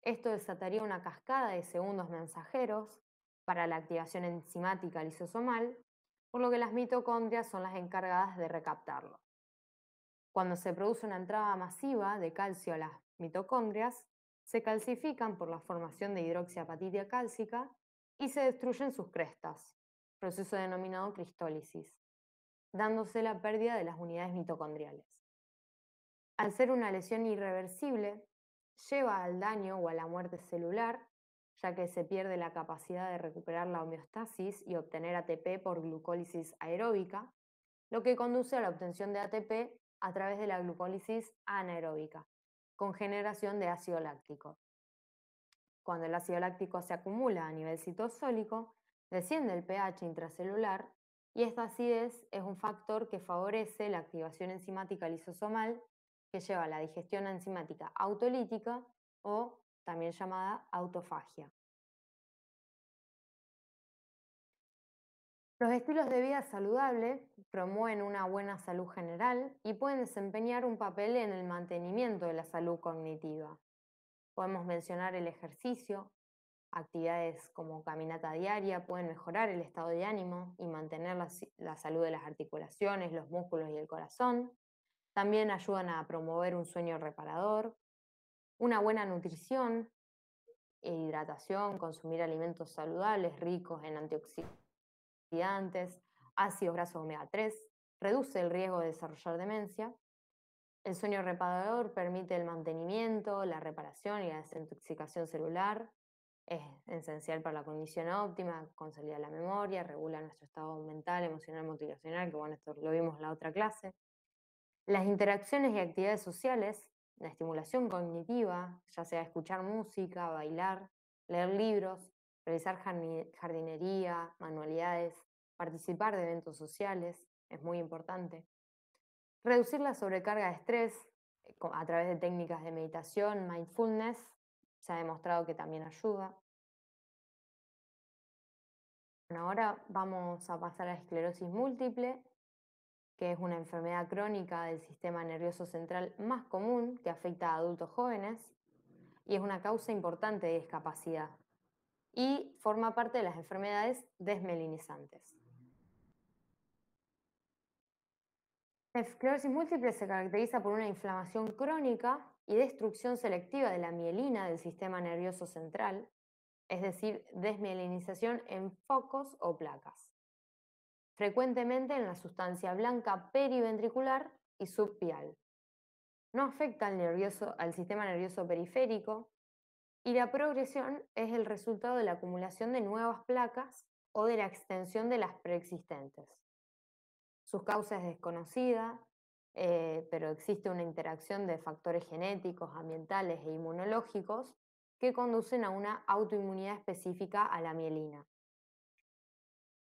Esto desataría una cascada de segundos mensajeros para la activación enzimática lisosomal, por lo que las mitocondrias son las encargadas de recaptarlo. Cuando se produce una entrada masiva de calcio a las mitocondrias, se calcifican por la formación de hidroxiapatita cálcica y se destruyen sus crestas, proceso denominado cristólisis, dándose la pérdida de las unidades mitocondriales. Al ser una lesión irreversible, lleva al daño o a la muerte celular, ya que se pierde la capacidad de recuperar la homeostasis y obtener ATP por glucólisis aeróbica, lo que conduce a la obtención de ATP a través de la glucólisis anaeróbica, con generación de ácido láctico. Cuando el ácido láctico se acumula a nivel citosólico, desciende el pH intracelular y esta acidez es un factor que favorece la activación enzimática lisosomal que lleva a la digestión enzimática autolítica o también llamada autofagia. Los estilos de vida saludable promueven una buena salud general y pueden desempeñar un papel en el mantenimiento de la salud cognitiva. Podemos mencionar el ejercicio, Actividades como caminata diaria pueden mejorar el estado de ánimo y mantener la salud de las articulaciones, los músculos y el corazón. También ayudan a promover un sueño reparador, una buena nutrición e hidratación, consumir alimentos saludables ricos en antioxidantes, ácidos grasos omega 3, reduce el riesgo de desarrollar demencia. El sueño reparador permite el mantenimiento, la reparación y la desintoxicación celular. Es esencial para la condición óptima, consolida la memoria, regula nuestro estado mental, emocional, motivacional, que bueno, esto lo vimos en la otra clase. Las interacciones y actividades sociales, la estimulación cognitiva, ya sea escuchar música, bailar, leer libros, realizar jardinería, manualidades, participar de eventos sociales, es muy importante. Reducir la sobrecarga de estrés a través de técnicas de meditación, mindfulness, se ha demostrado que también ayuda. Bueno, ahora vamos a pasar a esclerosis múltiple, que es una enfermedad crónica del sistema nervioso central más común que afecta a adultos jóvenes y es una causa importante de discapacidad y forma parte de las enfermedades desmelinizantes. La esclerosis múltiple se caracteriza por una inflamación crónica y destrucción selectiva de la mielina del sistema nervioso central, es decir, desmielinización en focos o placas, frecuentemente en la sustancia blanca periventricular y subpial. No afecta al sistema nervioso periférico y la progresión es el resultado de la acumulación de nuevas placas o de la extensión de las preexistentes. Sus causas es desconocida, pero existe una interacción de factores genéticos, ambientales e inmunológicos que conducen a una autoinmunidad específica a la mielina.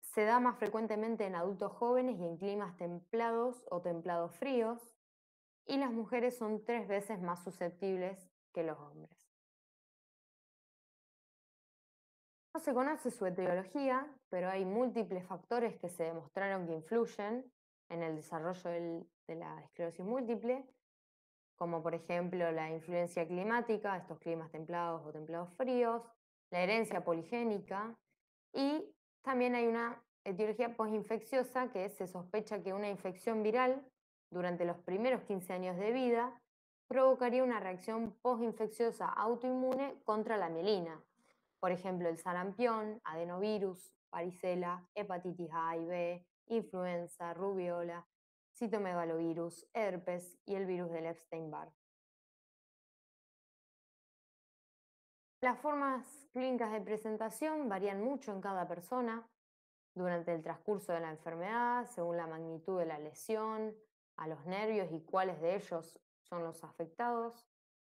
Se da más frecuentemente en adultos jóvenes y en climas templados o templados fríos, y las mujeres son 3 veces más susceptibles que los hombres. No se conoce su etiología, pero hay múltiples factores que se demostraron que influyen en el desarrollo de la esclerosis múltiple, como por ejemplo la influencia climática, estos climas templados o templados fríos, la herencia poligénica y también hay una etiología postinfecciosa que se sospecha que una infección viral durante los primeros 15 años de vida provocaría una reacción postinfecciosa autoinmune contra la mielina. Por ejemplo, el sarampión, adenovirus, varicela, hepatitis A y B, influenza, rubiola, citomegalovirus, herpes y el virus del Epstein-Barr. Las formas clínicas de presentación varían mucho en cada persona durante el transcurso de la enfermedad, según la magnitud de la lesión, a los nervios y cuáles de ellos son los afectados.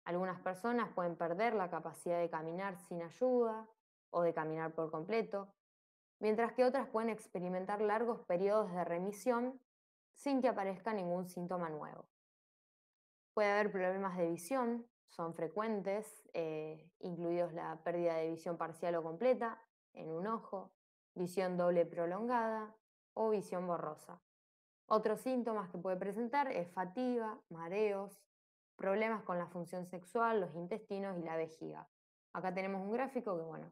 Algunas personas pueden perder la capacidad de caminar sin ayuda o de caminar por completo, mientras que otras pueden experimentar largos periodos de remisión sin que aparezca ningún síntoma nuevo. Puede haber problemas de visión, son frecuentes, incluidos la pérdida de visión parcial o completa en un ojo, visión doble prolongada o visión borrosa. Otros síntomas que puede presentar es fatiga, mareos, problemas con la función sexual, los intestinos y la vejiga. Acá tenemos un gráfico que, bueno,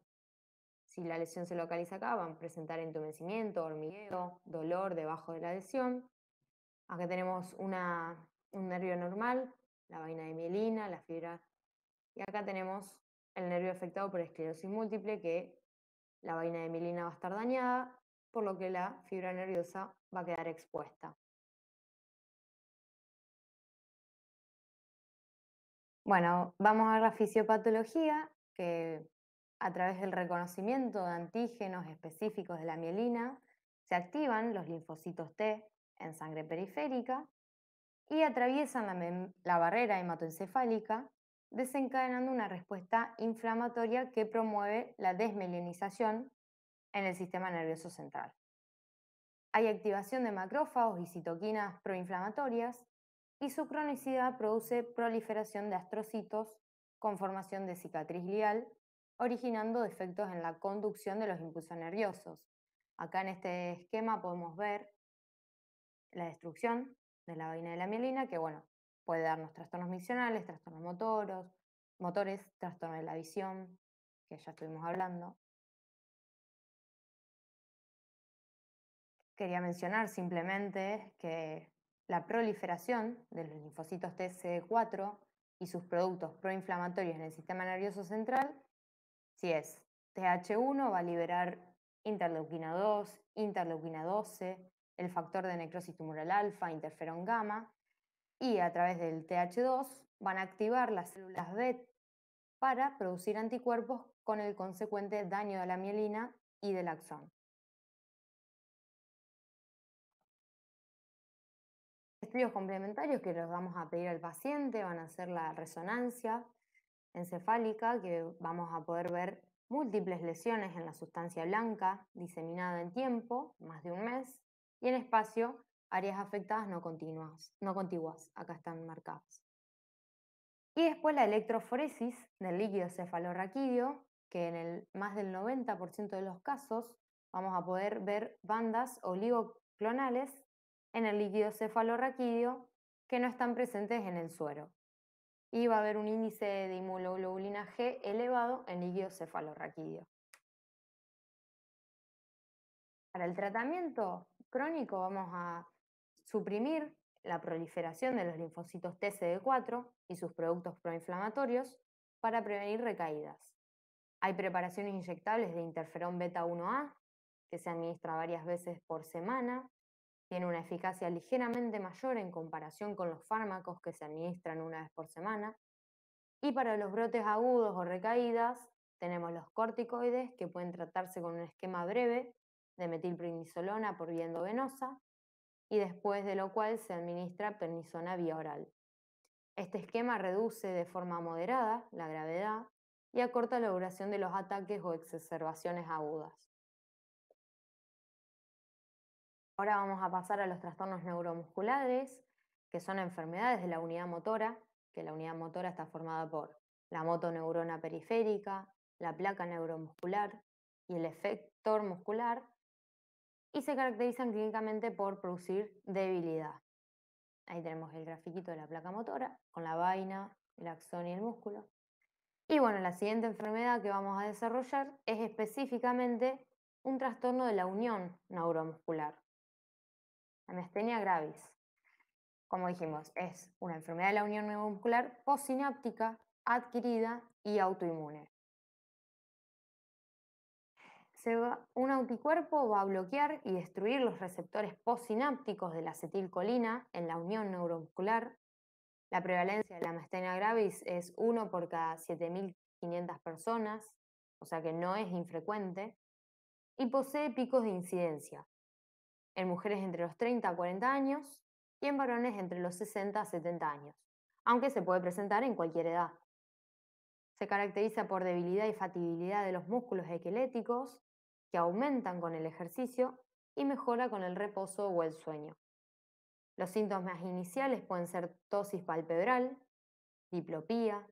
si la lesión se localiza acá, van a presentar entumecimiento, hormigueo, dolor debajo de la lesión. Acá tenemos un nervio normal, la vaina de mielina, la fibra. Y acá tenemos el nervio afectado por esclerosis múltiple, que la vaina de mielina va a estar dañada, por lo que la fibra nerviosa va a quedar expuesta. Bueno, vamos a ver la fisiopatología, que a través del reconocimiento de antígenos específicos de la mielina, se activan los linfocitos T en sangre periférica y atraviesan la barrera hematoencefálica, desencadenando una respuesta inflamatoria que promueve la desmielinización en el sistema nervioso central. Hay activación de macrófagos y citoquinas proinflamatorias y su cronicidad produce proliferación de astrocitos con formación de cicatriz glial, originando defectos en la conducción de los impulsos nerviosos. Acá en este esquema podemos ver la destrucción de la vaina de la mielina, que bueno, puede darnos trastornos misionales, trastornos motores, trastorno de la visión. que ya estuvimos hablando. Quería mencionar simplemente que la proliferación de los linfocitos TCD4 y sus productos proinflamatorios en el sistema nervioso central, si es TH1, va a liberar interleuquina 2, interleuquina 12, el factor de necrosis tumoral alfa, interferón gamma, y a través del TH2 van a activar las células B para producir anticuerpos con el consecuente daño de la mielina y del axón. Estudios complementarios que les vamos a pedir al paciente van a ser la resonancia encefálica, que vamos a poder ver múltiples lesiones en la sustancia blanca diseminada en tiempo, más de un mes, y en espacio, áreas afectadas no continuas, no contiguas, acá están marcadas. Y después la electroforesis del líquido cefalorraquídeo, que en el más del 90% de los casos vamos a poder ver bandas oligoclonales en el líquido cefalorraquídeo que no están presentes en el suero. Y va a haber un índice de inmunoglobulina G elevado en líquido cefalorraquídeo. Para el tratamiento crónico vamos a suprimir la proliferación de los linfocitos TCD4 y sus productos proinflamatorios para prevenir recaídas. Hay preparaciones inyectables de interferón beta 1A que se administra varias veces por semana. Tiene una eficacia ligeramente mayor en comparación con los fármacos que se administran una vez por semana. Y para los brotes agudos o recaídas, tenemos los corticoides que pueden tratarse con un esquema breve de metilprednisolona por vía endovenosa y después de lo cual se administra prednisona vía oral. Este esquema reduce de forma moderada la gravedad y acorta la duración de los ataques o exacerbaciones agudas. Ahora vamos a pasar a los trastornos neuromusculares, que son enfermedades de la unidad motora, que la unidad motora está formada por la motoneurona periférica, la placa neuromuscular y el efector muscular, y se caracterizan clínicamente por producir debilidad. Ahí tenemos el grafiquito de la placa motora, con la vaina, el axón y el músculo. Y bueno, la siguiente enfermedad que vamos a desarrollar es específicamente un trastorno de la unión neuromuscular, la miastenia gravis. Como dijimos, es una enfermedad de la unión neuromuscular postsináptica, adquirida y autoinmune. Un anticuerpo va a bloquear y destruir los receptores postsinápticos de la acetilcolina en la unión neuromuscular. La prevalencia de la miastenia gravis es 1 por cada 7.500 personas, o sea que no es infrecuente, y posee picos de incidencia en mujeres entre los 30 a 40 años y en varones entre los 60 a 70 años, aunque se puede presentar en cualquier edad. Se caracteriza por debilidad y fatibilidad de los músculos esqueléticos, que aumentan con el ejercicio y mejora con el reposo o el sueño. Los síntomas iniciales pueden ser tosis palpebral, diplopía,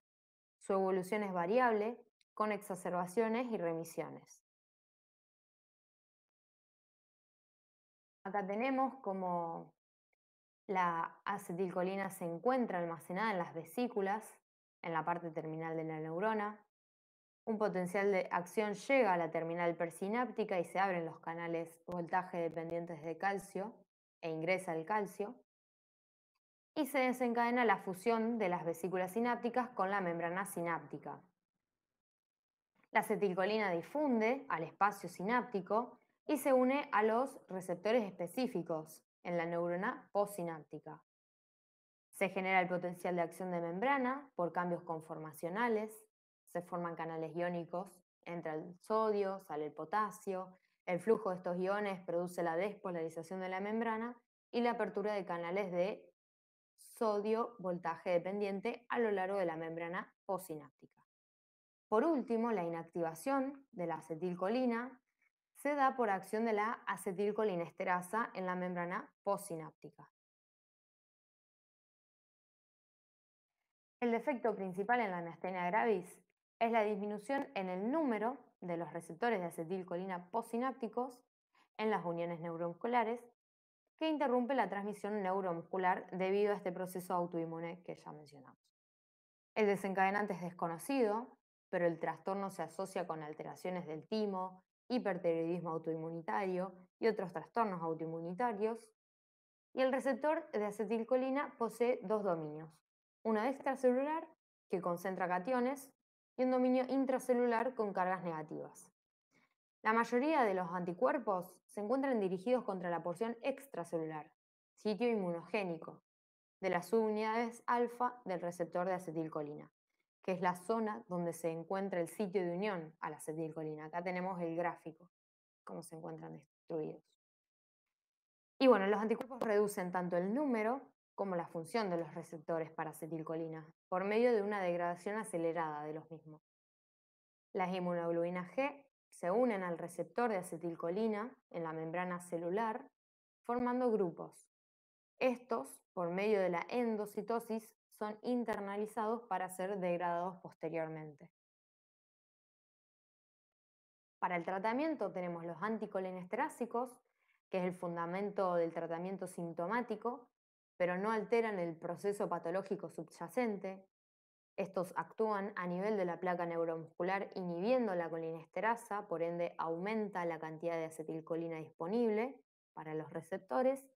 su evolución es variable, con exacerbaciones y remisiones. Acá tenemos como la acetilcolina se encuentra almacenada en las vesículas, en la parte terminal de la neurona. Un potencial de acción llega a la terminal persináptica y se abren los canales voltaje dependientes de calcio e ingresa el calcio. Y se desencadena la fusión de las vesículas sinápticas con la membrana sináptica. La acetilcolina difunde al espacio sináptico y se une a los receptores específicos en la neurona postsináptica. Se genera el potencial de acción de membrana por cambios conformacionales, se forman canales iónicos, entra el sodio, sale el potasio, el flujo de estos iones produce la despolarización de la membrana y la apertura de canales de sodio voltaje dependiente a lo largo de la membrana postsináptica. Por último, la inactivación de la acetilcolina se da por acción de la acetilcolinesterasa en la membrana postsináptica. El defecto principal en la miastenia gravis es la disminución en el número de los receptores de acetilcolina postsinápticos en las uniones neuromusculares que interrumpe la transmisión neuromuscular debido a este proceso autoinmune que ya mencionamos. El desencadenante es desconocido, pero el trastorno se asocia con alteraciones del timo, hipertiroidismo autoinmunitario y otros trastornos autoinmunitarios. Y el receptor de acetilcolina posee dos dominios, uno extracelular, que concentra cationes, y un dominio intracelular con cargas negativas. La mayoría de los anticuerpos se encuentran dirigidos contra la porción extracelular, sitio inmunogénico, de las subunidades alfa del receptor de acetilcolina, que es la zona donde se encuentra el sitio de unión a la acetilcolina. Acá tenemos el gráfico, cómo se encuentran distribuidos. Y bueno, los anticuerpos reducen tanto el número como la función de los receptores para acetilcolina por medio de una degradación acelerada de los mismos. Las inmunoglobulinas G se unen al receptor de acetilcolina en la membrana celular, formando grupos. Estos, por medio de la endocitosis, son internalizados para ser degradados posteriormente. Para el tratamiento tenemos los anticolinesterácicos, que es el fundamento del tratamiento sintomático, pero no alteran el proceso patológico subyacente. Estos actúan a nivel de la placa neuromuscular inhibiendo la colinesterasa, por ende aumenta la cantidad de acetilcolina disponible para los receptores.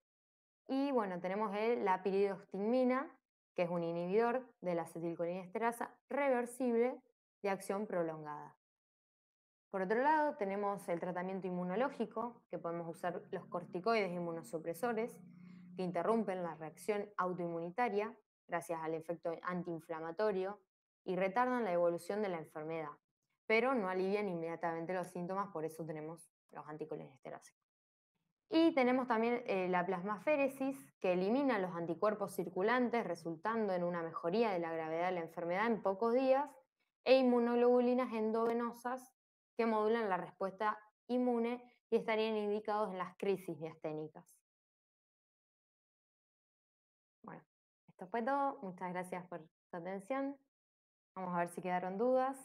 Y bueno, tenemos la piridoximina, que es un inhibidor de la acetilcolinesterasa reversible de acción prolongada. Por otro lado, tenemos el tratamiento inmunológico, que podemos usar los corticoides inmunosupresores, que interrumpen la reacción autoinmunitaria gracias al efecto antiinflamatorio y retardan la evolución de la enfermedad, pero no alivian inmediatamente los síntomas, por eso tenemos los anticolinesteráticos. Y tenemos también la plasmaféresis, que elimina los anticuerpos circulantes, resultando en una mejoría de la gravedad de la enfermedad en pocos días, e inmunoglobulinas endovenosas, que modulan la respuesta inmune y estarían indicados en las crisis miasténicas. Bueno, esto fue todo. Muchas gracias por su atención. Vamos a ver si quedaron dudas.